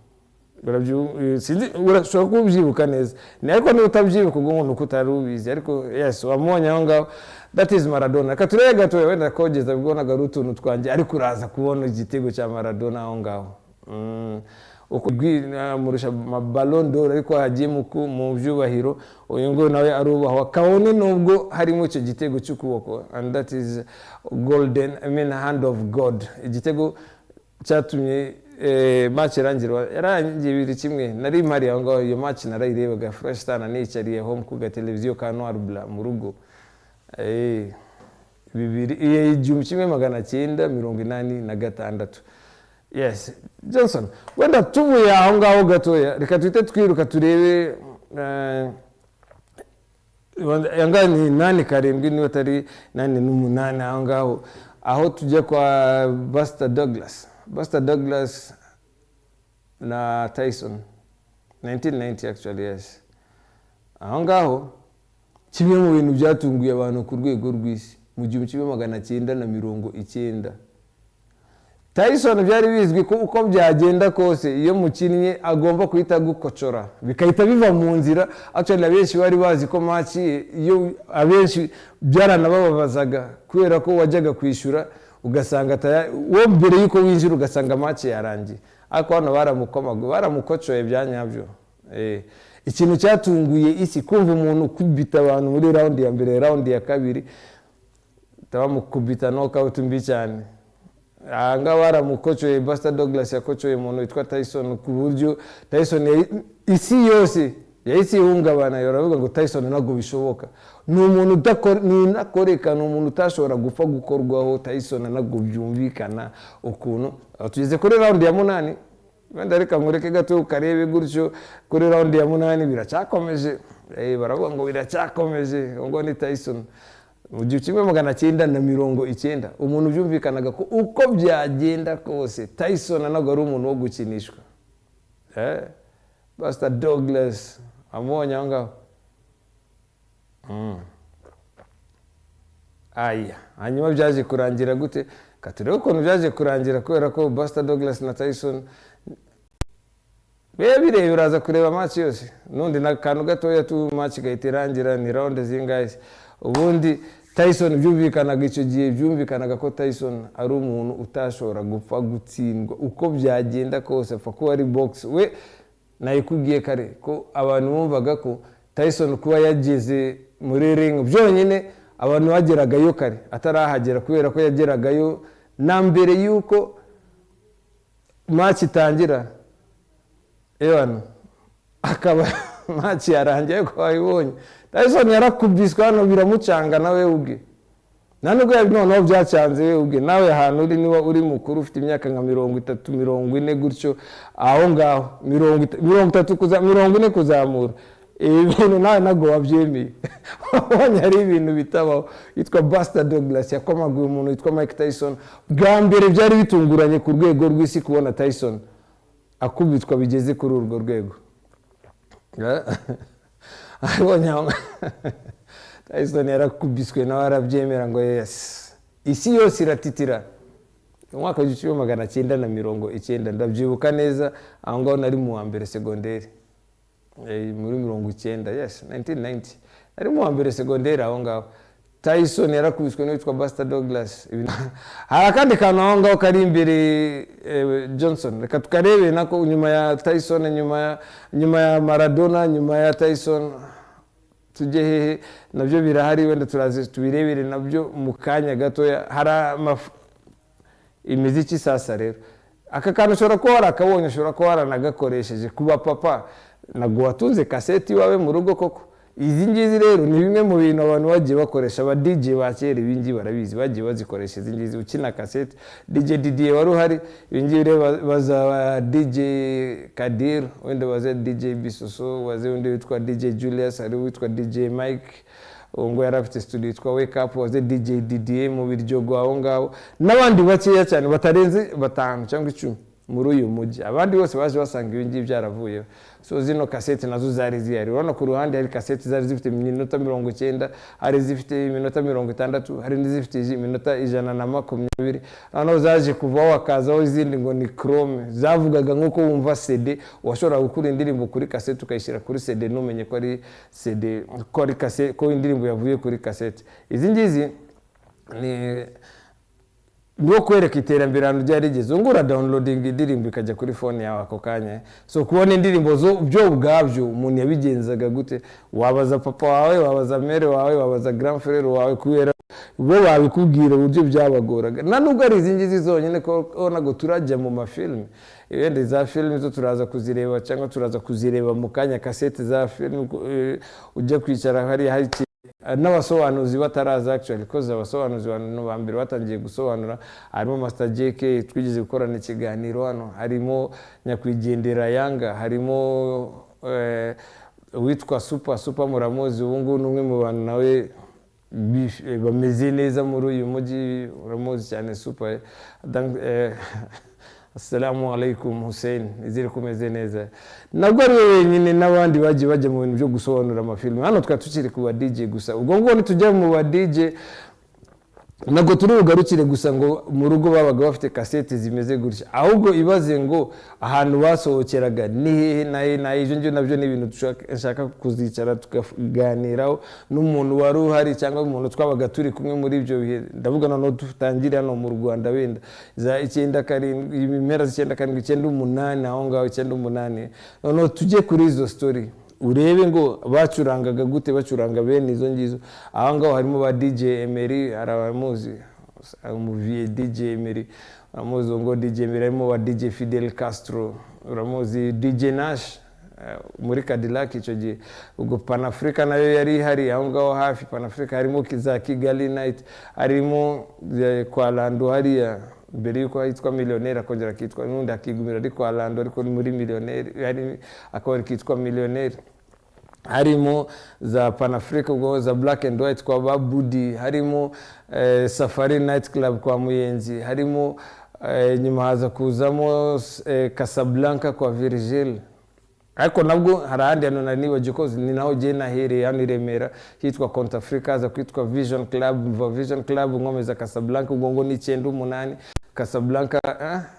urashobora kubyibuka neza ariko niba utabyibuka ubwo nuko utarubizi ariko yes wamubonye aho ngaho that is Maradona. Reka turebe gatoya wenda kogeza bibonaga utuntu twanjye ariko uraza kubona igitego cya Maradona aho ngaho uko murusha Ballon d'Or ariko hagiye mu byubahiro uyu ngo nawe arubahwa kabone nubwo harimo icyo gitego cy'ukuboko, and that is golden, hand of God. Igitego cyatumye match yarangiye 2-1. Nari mpari aho ngaho iyo match narayirebaga fresh sana nicariye home ku televiziyo ka Noir Blanc mu rugo. 1986. Yes, Johnson, wenda tuvuye aho ngaho gatoya reka twite twiruka turebe yanga ni 8-7 niwe tari 8-8 aho ngaho, aho tujya kwa Buster Douglas na Tyson 1990 actually. Yes, aho ngaho kimwe mu bintu byatunguye abantu ku rwego rw'isi mu 1990. Tyson byari bizwi ko uko byagenda kose iyo mukinnye agomba kuhita gukocora bikahita biva mu nzira. Actually abenshi bari bazi ko match iyo abenshi byaranababazaga kubera ko wajyaga kwishyura ugasanga wo mbere yuko winjira ugasanga match yarangiye, ariko hano baramukocoye byanyabyo. Ikintu cyatunguye isi kumva umuntu kubita abantu muri round ya mbere, round ya kabiri tabamukubita knockout mbi cyane. Anga baramukocoye, Buster Douglas yakocoye umuntu witwa Tyson ku buryo Tyson isi yose yahise ihungabana, yoravuga ngo Tyson ntabwo bishoboka, ni umuntu udakoreka, ni umuntu utashobora gupfa gukorwaho. Tyson ntabwo byumvikana ukuntu. Tugeze kuri round ya 8, wenda reka nkureke gato karebe gutyo. Kuri round ya 8 biracyakomeje, baravuga ngo biracyakomeje, ngo ni Tyson mu 1990 umuntu byumvikanaga ko uko byagenda kose Tyson ntabwo ari umuntu wo gukinishwa. Buster Douglas amubonye aho ngaho. Hanyuma byaje kurangira gute? Katurebe ukuntu byaje kurangira, kubera ko Buster Douglas na Tyson birebe uraza kureba match yose nundi na kantu gatoya tu match gahita irangira ni round zingahe. Ubundi Tyson byumvikanaga icyo gihe, byumvikanaga ko Tyson ari umuntu utashobora gupfa gutsindwa uko byagenda kose, apfa kuba ari box. We nayikubwiye kare ko abantu bumvaga ko Tyson kuba yageze muri ring byonyine abantu bageragayo kare atarahagera, kubera ko yageragayo na mbere yuko match itangira. Akaba match yarangiye ko ayibonye. Tyson yarakubiswe hano biramucanga nawe ubwe. Nanubwo noneho byacyanze we ubwe. Nawe ahantu uri niba uri mukuru ufite imyaka nka 30-40 gutyo, aho ngaho 30-40 kuzamura. Ibintu nawe ntabwo wabyemeye. Wabonye ari ibintu bitabaho. Yitwa Buster Douglas yakomaguye umuntu witwa Mike Tyson. Bwa mbere byari bitunguranye ku rwego rw'isi kubona Tyson akubitwa bigeze kuri urwo rwego. Abonye Tyson yarakubiswe nawe arabyemera ngo yes. Isi yose iratitira. Umwaka wa 1990 ndabyibuka neza, aho ngaho nari mu wa mbere segonderi. Muri 90, yes 1990 nari mu wa mbere segonderi aho ngaho. Tyson yarakubiswe n'uwitwa Buster Douglas. Hari kandi kantu aho ngaho kari imbere Johnson. Reka tukarebe nako nyuma ya Tyson, nyuma ya Maradona, nyuma ya Tyson tujye hehe nabyo birahari, wenda turaze tubirebere nabyo mu kanya gatoya. Hari imiziki sasa rero. Aka kantu ushobora kuba warakabonye, ushobora kuba waranagakoresheje kuba papa ntabwo watunze kaseti wawe mu rugo koko. Izi ngizi rero ni bimwe mu bintu abantu bagiye bakoresha. Aba DJ ba kera ibingi barabizi, bagiye bazikoresha izi ngizi ukina kaseti. DJ Didier wari uhari, ibingi rero baza DJ Kadir, wenda baza DJ Bisoso, waze undi witwa DJ Julius, hari witwa DJ Mike, ngo yarafite studio yitwa Wake Up, waze DJ Didier mu Biryogo aho ngaho, n'abandi bakeya cyane batarenze 5 cyangwa 10 muri uyu mujyi. Abandi bose baje basanga ibingi byaravuye. So zino kaseti nazo zari zihari. Urabona ku ruhande hari kaseti zari zifite iminota 90, hari zifite iminota 60, hari n'izifite iminota 120. Hano zaje kuvaho akazaho izindi ngo ni chrome, zavugaga nkuko wumva CD. Washobora gukura indirimbo kuri kaseti ukayishyira kuri CD ntumenye ko ari CD, ko ari kaseti, ko indirimbo yavuye kuri kaseti. Izi ngizi bwo kwereka iterambere hano ryarigeze ngura downloading indirimbo ikajya kuri phone yawe ako kanya. So kubona indirimbo zo byo ubwabyo umuntu yabigenzaga gute, wabaza papa wawe, wabaza mere wawe, wabaza grand frère wawe, kubera bo babikubwira uburyo byabagoraga. Na nubwo ari izingizi zonyine ko nago turajya mu mafilme, ibende za filme zo turaza kuzireba cyangwa turaza kuzireba mu kanya, cassette za filme ujya kwicara hari n'abasobanuzi bataraza actually, cause abasobanuzi ba mbere batangiye gusobanura harimo Master JK twigeze gukorana ikiganiro hano, harimo nyakwigendera Yanga, harimo witwa Super Muramuzi, ubu ngubu n'umwe mu bantu nawe bameze neza muri uyu mujyi, uramuzi cyane Super. Assalamu alaikum Hussein, izere kumeze neza. Nabwo ari wenyine n'abandi bagiye bajya mu bintu byo gusobanura amafilme. Hano tukiri ku ba DJ gusa. Ubwo ngo nitujya mu ba DJ nago turi bugarukire gusa ngo mu rugo babaga bafite cassette zimeze gutya, ahubwo ibaze ngo ahantu basohokeraga ni hehe na ibyo nabyo ni ibintu dushaka kuzicara tukaganiraho n'umuntu wari uhari cyangwa umuntu twabaga turi kumwe muri ibyo bihe. Ndavuga no dutangira hano mu Rwanda wenda za 97 impera z'97 98 aho ngaho 98 no tujye kuri izo story urebe ngo bacurangaga gute, bacuranga bene izo ngizo. Aho ngaho harimo ba DJ Emery, arabamuzi umuviye DJ Emery, aramuzi ngo DJ Emery, harimo ba DJ Fidel Castro, uramuzi DJ Nash muri Cadillac icyo gihe. Ubwo Pan Africa nayo yari hari aho ngaho hafi. Pan Africa harimo za Kigali Night, harimo kwa Lando hariya mbere yuko hitwa Millionaire akongera kitwa n'undi akigumira ari kwa Lando ariko muri Millionaire yari akaba kitwa Millionaire. Harimo za Pan Africa ubwo za Black and White kwa Babudi, harimo Safari Night Club kwa Muyenzi, harimo nyuma haza kuzamo Casablanca kwa Virgil. Ariko nabwo harahandi hano nari nibaje ko ni naho je nahereye hano i Remera hitwa Conta Africa, haza kwitwa Vision Club ngomeza Casablanca ubwo ngo ni 98 Casablanca,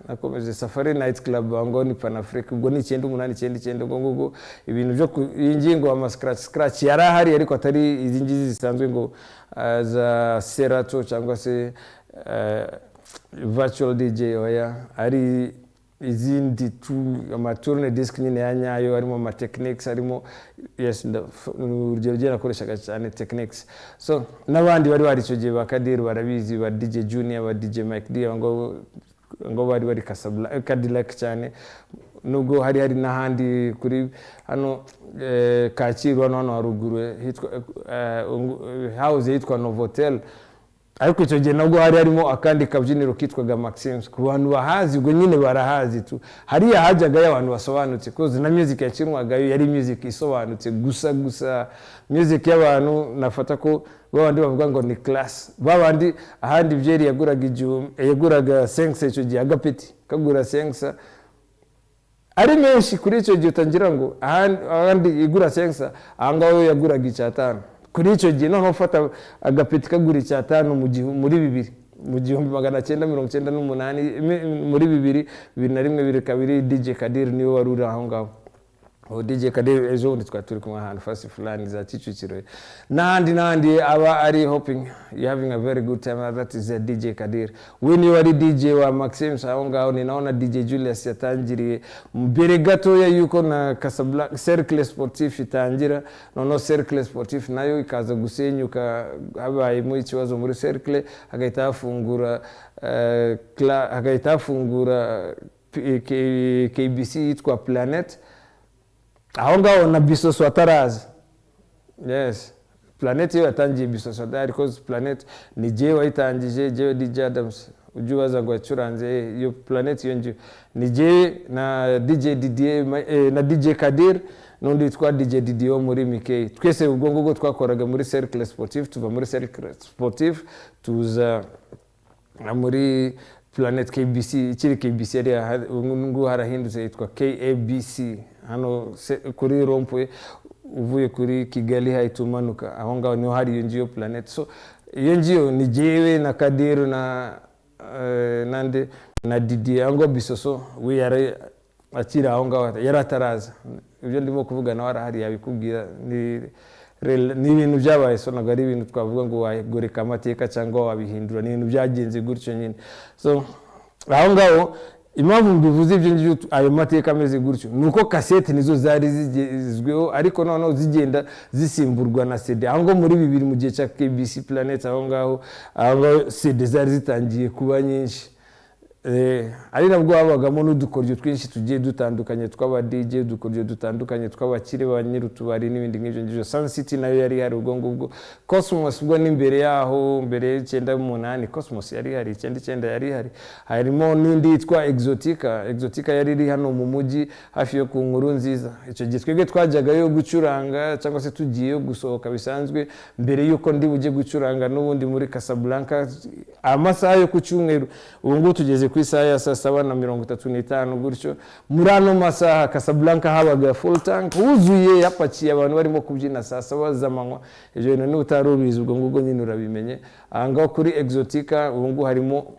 nakomeje Safari Night Club ngo ni Pan Africa ubwo ni 98 ngo ibintu byo ingingo ama scratch yarahari ariko atari izi ngizi zisanzwe ngo za Serato cyangwa se virtual DJ oya, ari izindi amaturne disc nyine ya nyayo, harimo ama techniques, harimo urugero nakoreshaga cyane techniques. So n'abandi bari icyo gihe bakadiri barabizi, ba DJ Junior, ba DJ Mike D ngo bari Casablanca Cadillac cyane. Nubwo hari n'ahandi kuri hano Kacyiru hano haruguru hitwa house yitwa Novotel, ariko icyo gihe nabwo harimo akandi kabyiniro kitwaga Maxims. Ku bantu bahazi ubwo nyine barahazi tu, hariya hajyaga abantu basobanutse koze na music yakinwagayo yari music isobanutse gusa music y'abantu nafata ko babandi bavuga ngo ni class. Babandi ahandi byeri yaguraga sense icyo gihe agapeti kagura sense ari menshi kuri icyo gihe utangira ngo ahandi igura sense ahangaho yaguraga icyatanu kuri icyo gihe. None ufata agapeti kagura icyatanu muri 1998 muri 2001 DJ Kadir niwe waruri aho ngaho. DJ Kadir ejo ndi twaturi kumwe ahantu fasi fulani za Kicukiro n'andi aba ari hoping you having a very good time. That is a DJ Kadir. When you are DJ wa Maxim aho ngaho ni naona DJ Julius yatangiriye mbere gato ya yuko na Casablanca Cercle Sportif itangira. Noneho Cercle Sportif nayo ikaza gusenyuka, habaye mu ikibazo muri Cercle, hagahita hafungura KBC yitwa Planet aho ngaho na Bisoso ataraza. Yes, Planet yo yatangiye Bisoso atari cause Planet ni je wayitangije je DJ Adams ujubaza ngo yacuranze iyo Planet yo nje ni je na DJ Didier na DJ Kadir n'undi witwa DJ Didio muri Mikey. Twese ubwo ngo twakoraga muri Cercle Sportif, tuva muri Cercle Sportif tuza muri Planet KBC. Ikiri KBC ari ngo harahindutse yitwa KABC hano kuri Rompwe uvuye kuri Kigali haitumanuka aho ngaho niho hari iyo ngiyo Planet. So iyo ngiyo ni jewe na Kadir na nande na Didier ngo Bisoso we yari akira aho ngaho yarataraza. Ibyo ndimo kuvuga nawe arahari yabikubwira ni ni ibintu byabaye, so ntabwo ari ibintu twavuga ngo wagoreka amateka cyangwa wabihindura, ni ibintu byagenze gutyo nyine. So aho ngaho impamvu mbivuze ibyo ngibyo ayo mateka ameze gutyo nuko kasete nizo zari zigezweho, ariko noneho zigenda zisimburwa na CD. aho ngo muri bibiri mu gihe cya KBC Planet aho ngaho CD zari zitangiye kuba nyinshi, ari nabwo habagamo n'udukoryo twinshi tugiye dutandukanye tw'aba DJ, udukoryo dutandukanye tw'abakire ba nyir'utubari n'ibindi nk'ibyo ngibyo. Sun City nayo yari hari ubwo ngubwo. Cosmos ubwo n'imbere yaho, mbere 98 Cosmos yari hari, 99 yari hari. Harimo n'indi yitwa Exotica yari iri hano mu mujyi hafi yo ku Nkuru Nziza. Icyo gihe twebwe twajyagayo gucuranga cyangwa se tugiye gusohoka bisanzwe, mbere yuko ndi bujye gucuranga n'ubundi muri Casablanca amasaha yo ku cyumweru. Ubu ngubu tugeze ku isaha ya 7:35 gutyo. Muri ano masaha Casablanca habaga full tank huzuye, yapakiye abantu barimo kubyina saa 7 z'amanywa. Ejo ni utarubizi ubwo ngubwo nyine urabimenye. Ahangaho kuri Exotica ubu ngubu harimo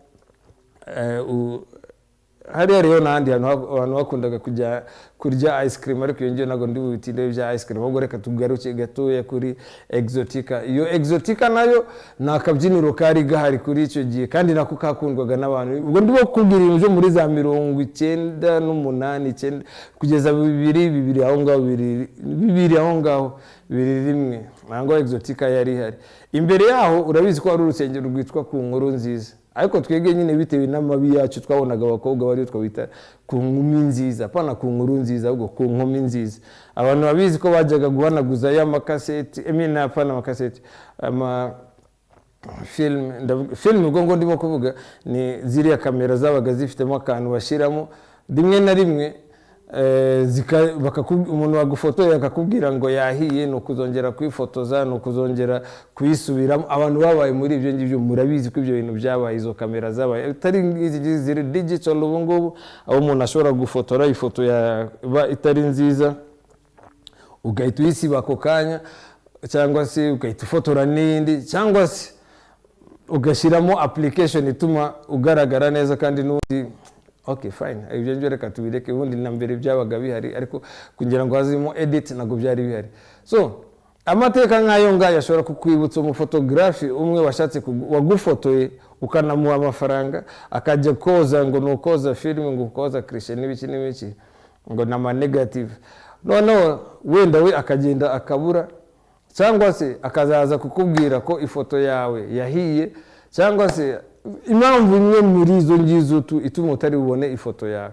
hariho n'ahandi abantu bakundaga kujya kurya ice cream, ariko iyo ngiyo ntabwo ndi butinde bya ice cream, ahubwo reka tugaruke gatoya kuri Exotica. Iyo Exotica nayo ni akabyiniro kari gahari kuri icyo gihe, kandi nako kakundwaga n'abantu. Ubwo ndimo kubwira ibintu byo muri za 98 9 kugeza 2000 aho ngaho 2000 aho ngaho 2001 aho Exotica yari hari. Imbere yaho urabizi ko hari urusengero rwitwa ku Nkuru Nziza, ariko twege nyine bitewe n'amabi yacu twabonaga abakobwa bari twabita ku nkumi nziza, pana ku nkuru nziza, ahubwo ku nkumi nziza. Abantu babizi ko bajyaga guhanaguza ya makaseti, apana makaseti, film ubwo ngo ndimo kuvuga ni ziriya kamera zabaga zifitemo akantu bashiramo rimwe na rimwe, umuntu wagufotoye akakubwira ngo yahiye, no kuzongera kwifotoza, no kuzongera kuyisubiramo. Abantu babaye muri ibyo ngibyo murabizi ko ibyo bintu byabaye, izo kamera zabaye atari ziri digital ubu ngubu, aho umuntu ashobora gufotora ifoto yaba itari nziza ugahita uyisiba ako kanya, cyangwa se ugahita ufotora n'indi, cyangwa se ugashyiramo application ituma ugaragara neza kandi n'undi. Okay, fine. Ibyo ngibyo reka tubireke, ubundi na mbere byabaga bihari, ariko kugira ngo hazimo edit ntabwo byari bihari. So amateka nk'ayo ngayo ashobora kukwibutsa umufotografi umwe washatse wagufotoye ukanamuha amafaranga, akajya koza ngo nukoza film, ngo ukoza cliché n'ibiki ngo nama negative. Noneho wenda we akagenda akabura, cyangwa se akazaza kukubwira ko ifoto yawe yahiye, cyangwa se impamvu imwe muri izo ngizo ituma utari bubone ifoto yawe.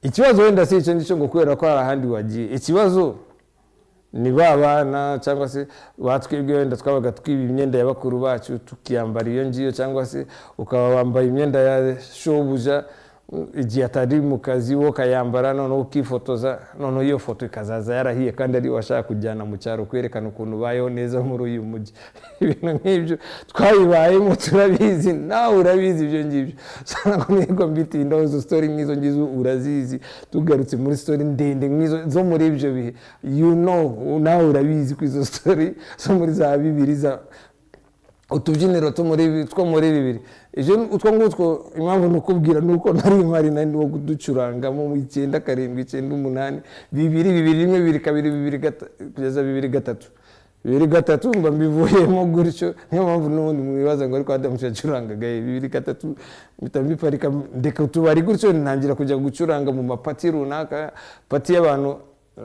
Ikibazo wenda si icyo ngicyo ngo kubera ko hari ahandi wagiye, ikibazo ni babana cyangwa se batwibwe wenda twabaga twiba imyenda y'abakuru bacu tukiyambara iyo ngiyo, cyangwa se ukaba wambaye imyenda ya shobuja igihe atari mu kazi wo kayambara, none ukifotoza, none iyo foto ikazaza yarahiye kandi ari washaka kujyana mu cyaro kwerekana ukuntu bayeho neza muri uyu mujyi. Ibintu nk'ibyo twabibayemo turabizi, nawe urabizi ibyo ngibyo. Sana ko nigo mbitindaho izo story nk'izo ngizo urazizi. Tugarutse muri story ndende nk'izo zo muri ibyo bihe, nawe urabizi ko izo story zo muri za 2000 utubyiniro two muri bibiri. Ejo utwo ngutwo impamvu nukubwira nuko nari mari nani wo kuducuranga mu 9 7 9 8 2 kugeza 2003 mba mbivuyemo gutyo. Niyo mpamvu n'ubundi mwibaza ngo ariko Adam yacurangaga 2003 mitambiparika ndeka utubari gutyo, ntangira kujya gucuranga mu mapati runaka, pati y'abantu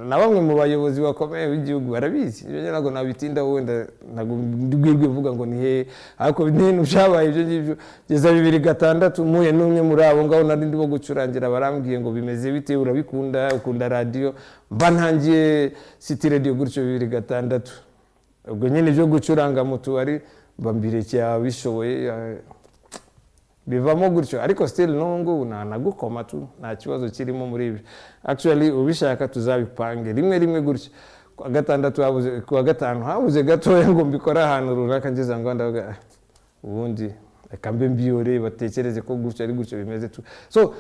na bamwe mu bayobozi bakomeye b'igihugu barabizi. Ibyo ntabwo nabitinda, wenda ntabwo ndibwirwe vuga ngo ni he, ariko n'ibintu byabaye ibyo ngibyo. Geza 2006 muye n'umwe muri abo ngaho nari ndimo gucurangira, barambwiye ngo bimeze bite, urabikunda, ukunda radio? Mba ntangiye City Radio gutyo 2006. Ubwo nyine byo gucuranga mu tubari bambirekeye abishoboye bivamo gutyo, ariko still nungu nagukoma tu, nta kibazo kirimo muri ibi. Actually ubishaka tuzabipange rimwe gutyo. Kwa gatanu habuze gatoya ngo mbikora ahantu runaka, ngeze ngo ndavuga ubundi akambe mbiyore batekereze ko gutyo ari gutyo bimeze tu. So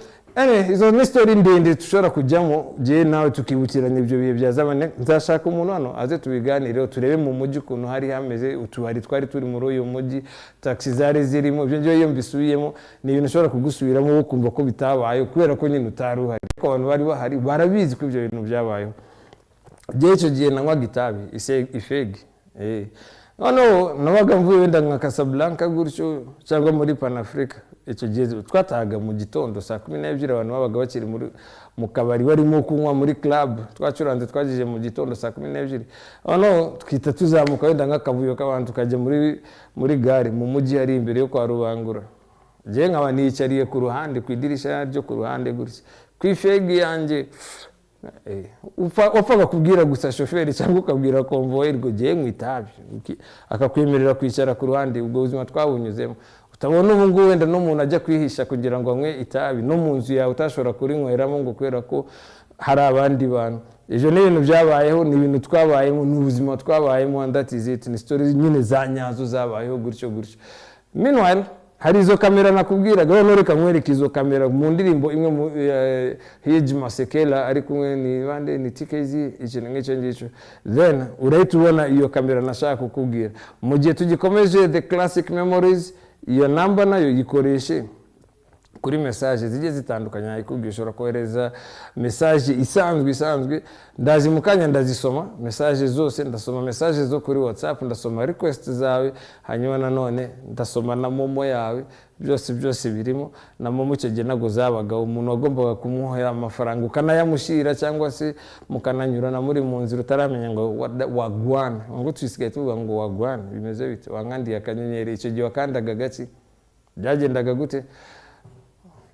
izo ni story ndende tushobora kujyamo, je nawe tukibukiranye ibyo bihe byazabane. Nzashaka umuntu hano aze tubiganireho, turebe mu mujyi ukuntu hari hameze, utubari twari turi muri uyu mujyi, taxi zari zirimo. Ibyo ngiye iyo mbisubiyemo ni ibintu ushobora kugusubiramo ukumva ko bitabaye, kubera ko nyine utaruhari, ko abantu bari bahari barabizi ko ibyo bintu byabayeho. Je icyo gihe nanywa gitabi ifegi noneho nabaga mvuye wenda nka Casablanca gutyo cyangwa muri Panafrica, icyo gihe twatahaga mu gitondo saa 12 abantu babaga bakiri mu kabari barimo kunywa muri club, twacuranze twagije mu gitondo saa 12. noneho twita tuzamuka wenda nk'akavuyo k'abantu tukajya muri gare mu mujyi hari imbere yo kwa Rubangura. Je nkaba nicariye ku ruhande ku idirisha ryo ku ruhande gutya kwifegi yanjye, upfaga kubwira gusa shoferi cyangwa ukabwira convoyeur ngo je mwitabi akakwemerera kwicara ku ruhande. Ubwo buzima twabunyuzemo, utabona ubu ngubu wenda n'umuntu ajya kwihisha kugira ngo anywe itabi no mu nzu yawe utashobora kurinyweramo ngo kubera ko hari abandi bantu. Ejo ni ibintu byabayeho, ni ibintu twabayemo, ni ubuzima twabayemo, and that is it. Ni stories nyine za nyazo zabayeho gutyo. Meanwhile hari izo kamera nakubwiraga, rero reka nkwereke izo kamera mu ndirimbo imwe mu Hiji Masekela ari kumwe ni bande ni TKZ ikintu nk'icyo ngicyo. Then urahita ubona iyo kamera nashaka kukubwira. Mu gihe tugikomeje The Classic Memories, iyo namba nayo yikoreshe kuri message zigiye zitandukanye. Ayikubwiye ushobora kohereza message isanzwe, ndazi mukanya ndazisoma message zose, ndasoma message zo kuri WhatsApp, ndasoma request zawe, hanyuma nanone ndasoma na momo yawe, byose birimo. Na momo icyo gihe nago zabaga umuntu wagombaga kumuha amafaranga ukanayamushira cyangwa se mukananyurana muri mu nzira utaramenya ngo wagwana, ngo twisigaye tuvuga ngo wagwana bimeze bite, wangandiye akanyenyeri. Icyo gihe wakandaga gaki, byagendaga gute?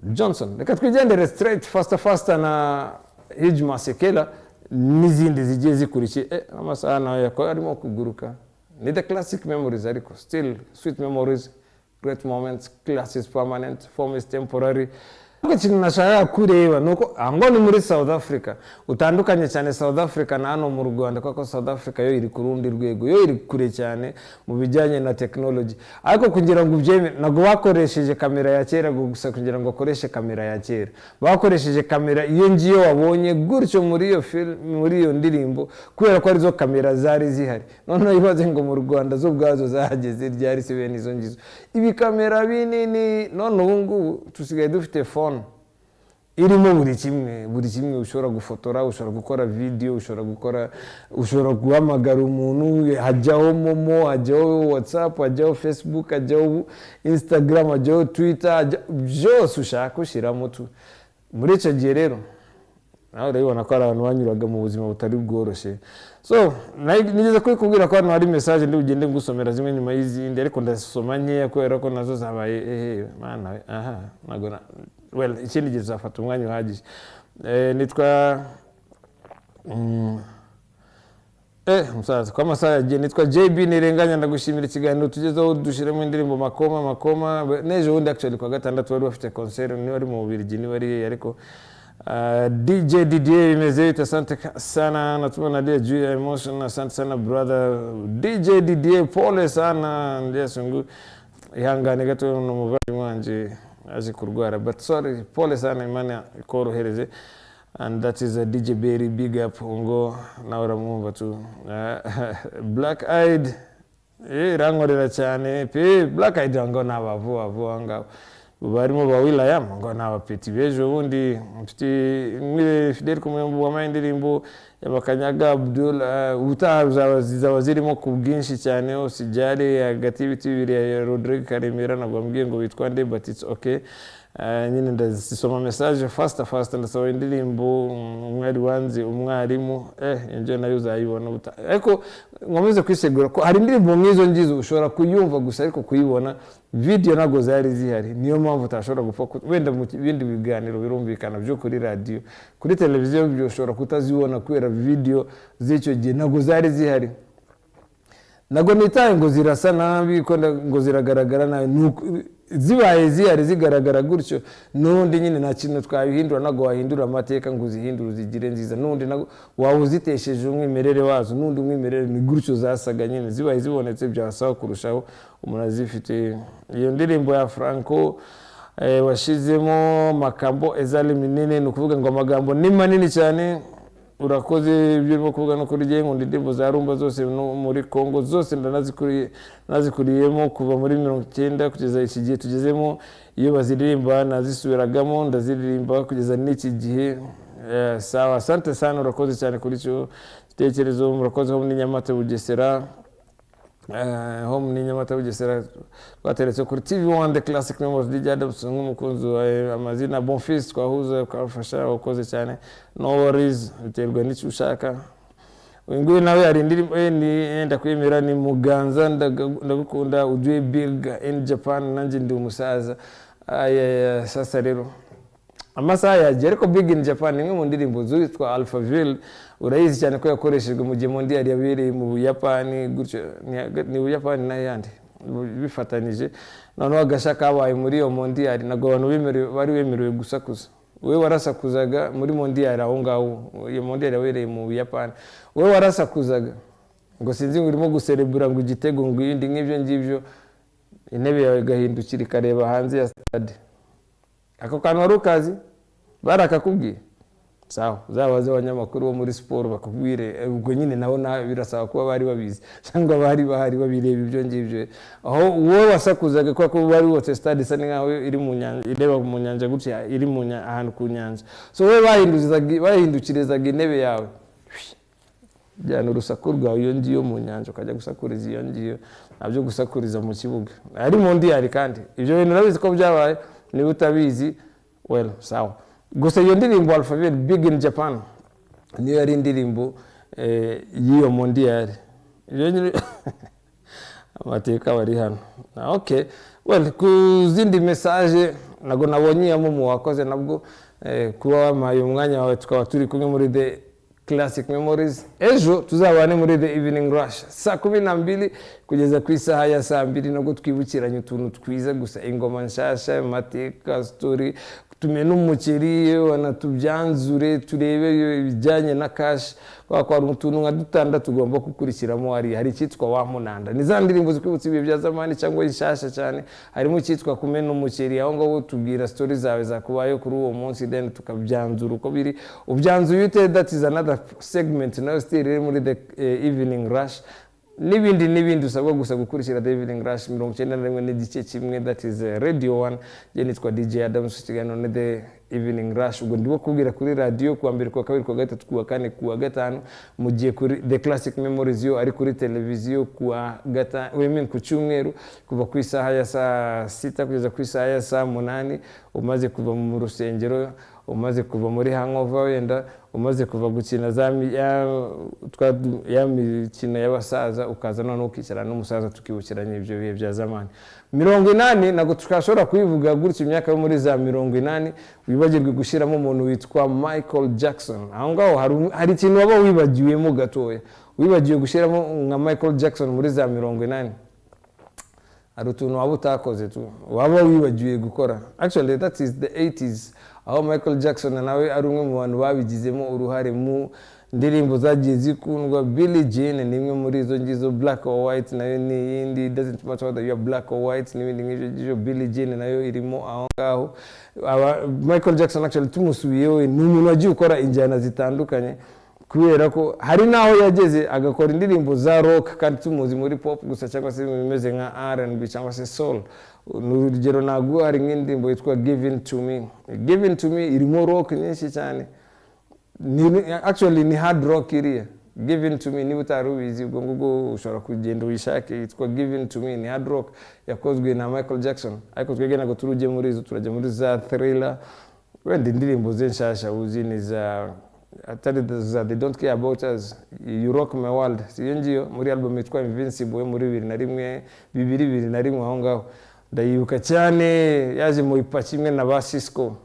Johnson, reka twigendere straight faster na Hiji Masekela n'izindi zigiye zikurikiye. Amasaha nawe yakora arimo kuguruka. Ni The Classic Memories ariko still sweet memories, great moments, classes permanent, form is temporary. Ikintu nashaka kureba nuko ango ni muri South Africa utandukanye cyane South Africa na hano mu Rwanda, kuko South Africa yo iri ku rundi rwego, yo iri kure cyane mu bijyanye na technology. Ariko kugira ngo ubyeme nago bakoresheje kamera ya kera gusa, kugira ngo akoreshe kamera ya kera bakoresheje kamera iyo ngiyo wabonye gutyo muri iyo film, muri iyo ndirimbo, kubera ko arizo kamera zari zihari. None ibaze ngo mu Rwanda zo bwazo zahageze ryari se bene izo ngizo ibi kamera binini. None ubu ngubu tusigaye dufite phone irimo buri kimwe ushobora gufotora, ushobora gukora video, ushobora guhamagara umuntu, hajyaho momo, hajyaho WhatsApp, hajyaho Facebook, hajyaho Instagram, hajyaho Twitter, byose ushaka ushyiramo tu. Muri icyo gihe rero nawe urabibona ko abantu banyuraga mu buzima butari bworoshye. So nigeze kubwira ko hano hari message ndi ugende ngusomera zimwe nyuma y'izindi, ariko ndasoma nkeya kubera ko nazo zabaye mana nagona ikindi gihe zafata umwanya uhagije. Nitwa musaza kwa masaha yagiye. Nitwa JB Nirenganya, ndagushimira ikiganiro tugezeho dushiremo indirimbo makoma. Nejo wundi actually kwa gatandatu wari bafite concert, ni wari mu Bubiligi, ni wari ariko DJ Didier bimeze bite? Asante sana, natuma na Juya Emotion, asante sana brother DJ Didier, pole sana. Ndiye ihangane gato n'umuvandimwe wanje aje kurwara, but sorry, pole sana, Imana ikorohereze. And that is a DJ Berry, big up ngo nawe uramwumva tu. Black Eyed rankorera cyane pe. Black Eyed ngo nabavuwa ngabo barimo bawilaya ngo nabapeti bejo bundi mfite Fidel kumuyumbu wa indirimbo y'abakanyaga Abdul utaha zizaba zirimo ku bwinshi cyane osijare hagati y'ibiti bibiri ya Rodrigue Karemera nabambwiye ngo bitwa nde, but it's okay. Nyine ndazisoma message faster ndasaba indirimbo umwari wanze umwarimu enje nayo uzayibona ariko nkomeze kwisegura ko hari indirimbo mwizo ngizo ushobora kuyumva gusa ariko kuyibona video nago zari zihari. Niyo mpamvu utashobora gupfa wenda mu bindi biganiro birumvikana byo kuri radio, kuri televiziyo byo ushobora kutazibona kubera video z'icyo gihe nago zari zihari. Nago nitaye ngo zirasa nabi ko ngo ziragaragara nabi, zibaye zihari zigaragara gutyo nundi nyine nta kintu twabihindura. Nago wahindura amateka ngo zihindura zigire nziza, nundi nago wawuzitesheje umwimerere wazo, nundi umwimerere ni gutyo zasaga nyine. Zibaye zibonetse byasaba kurushaho umuntu azifite. Iyo ndirimbo ya Franco washizemo makambo ezali minini, no kuvuga ngo amagambo ni manini cyane. Urakoze ibyo urimo kuvuga no kuri gihe ngo indirimbo za rumba zose muri Kongo zose nazikuriyemo kuva muri 1990 kugeza iki gihe tugezemo. Iyo baziririmba nazisubiragamo, ndaziririmba kugeza n'iki gihe. Sawa, asante sana, urakoze cyane kuri cyo gitekerezo. Murakoze ho muri Nyamata Bugesera, home ni Nyamata Bugesera bateretse kuri TV1 The Classic Memories DJ Adams nk'umukunzi wa amazina Bonfils twahuza kwafasha ukoze cyane no worries biterwa n'icyo ushaka Nguyu nawe ari indirimbo ni enda kwemera ni Muganza ndagukunda Ujue Big in Japan nanjye ndi umusaza sasa rero amasaha yaje ariko Big in Japan ni mu ndirimbo zitwa Alphaville urayizi cyane ko yakoreshejwe mu gihe mondial yabereye mu Buyapani gutyo ni Buyapani n'ayandi bifatanije noneho agashaka abaye muri iyo mondial nago abantu bari bemerewe gusakuza we warasakuzaga muri mondial aho ngaho iyo mondial yabereye mu Buyapani we warasakuzaga ngo sinzi ngo urimo guserebura ngo igitego ngo yindi nk'ibyo ngibyo intebe yawe gahindukira ikareba hanze ya stade ako kantu warukazi barakakubwiye sawa zabaze abanyamakuru bo muri sport bakubwire ubwo nyine nabo birasaba kuba bari babizi cyangwa bari bahari babireba ibyo ngibyo aho wowe wasakuzaga ko bari wote stade isa nkaho iri mu nyanja ireba mu nyanja gutya iri mu ahantu ku nyanja so we bahindukirizaga intebe yawe byana urusaku rwawe iyo ngiyo mu nyanja ukajya gusakuriza iyo ngiyo nabyo gusakuriza mu kibuga ari mondial kandi ibyo bintu nabizi ko byabaye ni utabizi well sawa gusa iyo ndirimbo Alphaville Big in Japan niyo yari indirimbo y'iyo mondial iyo nyine amateka bari hano okay well ku zindi message nago nabonye mu wakoze nabwo kuba wamaye umwanya wawe tukaba turi kumwe muri The Classic Memories ejo tuzabane muri The Evening Rush saa 12 kugeza ku isaha ya saa 2 nabwo twibukiranye utuntu twiza gusa ingoma nshasha mateka story tumena umukeri wanatubyanzure turebe ibijyanye na cash kwa ari utuntu nka dutanda tugomba gukurikiramo hari cyitwa wa munanda ni za ndirimbo zikwibutsa ibihe bya zamani cyangwa ishasha cyane harimo cyitwa kumena umukeri aho ngaho tubwira story zawe zakubayo kuri uwo munsi then tukabyanzura uko biri ubyanzuye ute that is another segment now still muri The Evening Rush n'ibindi usabwa gusa gukurikira The Evening Rush 91 n'igice kimwe that is Radio 1 je nitwa DJ Adams kigano ne The Evening Rush ubwo ndibo kubwira kuri radio kuwa mbere kwa kabiri kwa gatatu kuwa kane kuwa gatanu mugiye kuri The Classic Memories yo ari kuri televiziyo kuwa gatanu ku cyumweru kuva ku isaha ya saa 6 kugeza ku isaha ya saa 8 umaze kuva mu rusengero umaze kuva muri hangover wenda umaze kuva gukina ya mikino y'abasaza ukaza none ukicara n'umusaza tukibukiranye ibyo bihe bya zamani 80 nago tukashobora kubivuga gutyo imyaka yo muri za 80 wibagirwe gushiramo umuntu witwa Michael Jackson aho ngaho hari ikintu waba wibagiwemo gatoya wibagiwe gushiramo nka Michael Jackson muri za 80 ari utuntu waba utakoze tu waba wibagiwe gukora actually that is the 80s aho Michael Jackson nawe ari umwe mu bantu babigizemo uruhare mu ndirimbo zagiye zikundwa Billie Jean ni imwe muri izo ngizo Black or White nayo ni indi doesn't matter whether you are black or white n'ibindi nk'ibyo Billie Jean nayo irimo aho ngaho Michael Jackson actually tumusubiyeho ni umuntu wagiye ukora injyana zitandukanye kubera ko hari naho yageze agakora indirimbo za rock kandi tumuzi muri pop gusa cyangwa se bimeze nka R&B cyangwa se soul n'urugero nago hari nk'indirimbo yitwa Giving to Me irimo rock nyinshi cyane actually ni hard rock iriya Giving to Me niba utarubizi ubwo ngubwo ushobora kugenda wishake yitwa Giving to Me ni hard rock yakozwe na Michael Jackson ariko twege nago turujye muri izo turajya muri za Thriller wenda indirimbo ze nshasha uzi ni za atari za They Don't Care About Us You Rock My World siyo ngiyo muri album yitwa Invincible muri 2021 aho ngaho ndayibuka cyane yaje mu ipaki imwe na ba Cisco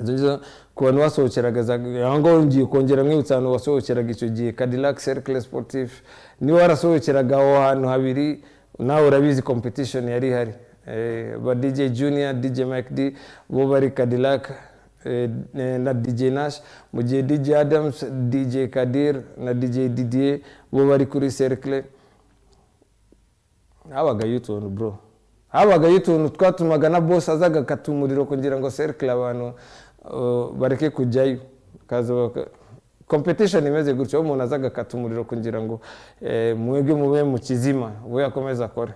nzo ku bantu basohokeraga aho ngaho ngiye kongera mwibutsa wasohokeraga icyo gihe Cadillac Cercle Sportif ni warasohokeraga aho hantu habiri nawe urabizi competition yari hari ba DJ Junior DJ Mike D bo bari Cadillac na DJ Nash mu gihe DJ Adams DJ Kadir na DJ Didier bo bari kuri Cercle habaga yutuntu bro habaga yutuntu twatumaga na boss azaga katumuriro kugira ngo Cercle abantu bareke kujyayo kaza competition imeze gutyo umuntu azaga katumuriro kugira ngo mwebwe mube mu kizima we yakomeza akore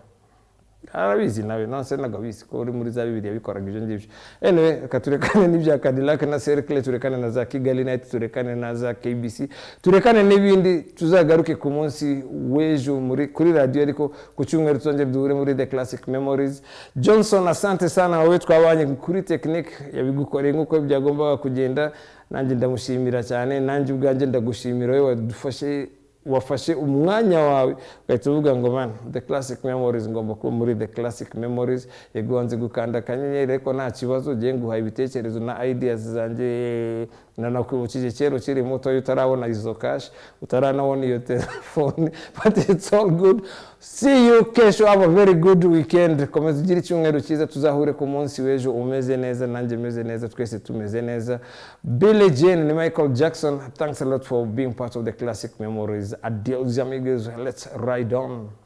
arabizi nawe nonse nagabizi ko uri muri za Bibiliya bikoraga ibyo ngibyo. Anyway katurekane n'ibya Cadillac na Cercle, turekane na za Kigali Night, turekane na za KBC, turekane n'ibindi. Tuzagaruke ku munsi w'ejo kuri radio, ariko ku cyumweru tuzongera duhure muri The Classic Memories. Johnson, asante sana wowe twabanye kuri technique yabigukoreye nkuko byagombaga kugenda. Nanjye ndamushimira cyane, nanjye ubwanjye ndagushimira wowe wafashe umwanya wawe ugahita uvuga ngo man The Classic Memories ngomba kuba muri The Classic Memories. Yegonze gukanda akanyenyeri, ariko nta kibazo, ugiye nguhaye ibitekerezo na ideas zanjye. Nanakwibukije kera ukiri muto utarabona izo cash, utaranabona iyo telefone, but it's all good. See you kesho, have a very good weekend. Komeza ugire icyumweru cyiza, tuzahure ku munsi w'ejo umeze neza, nanjye meze neza, twese tumeze neza. Billie Jean ni Michael Jackson. Thanks a lot for being part of The Classic Memories. Adios amigos, let's ride on.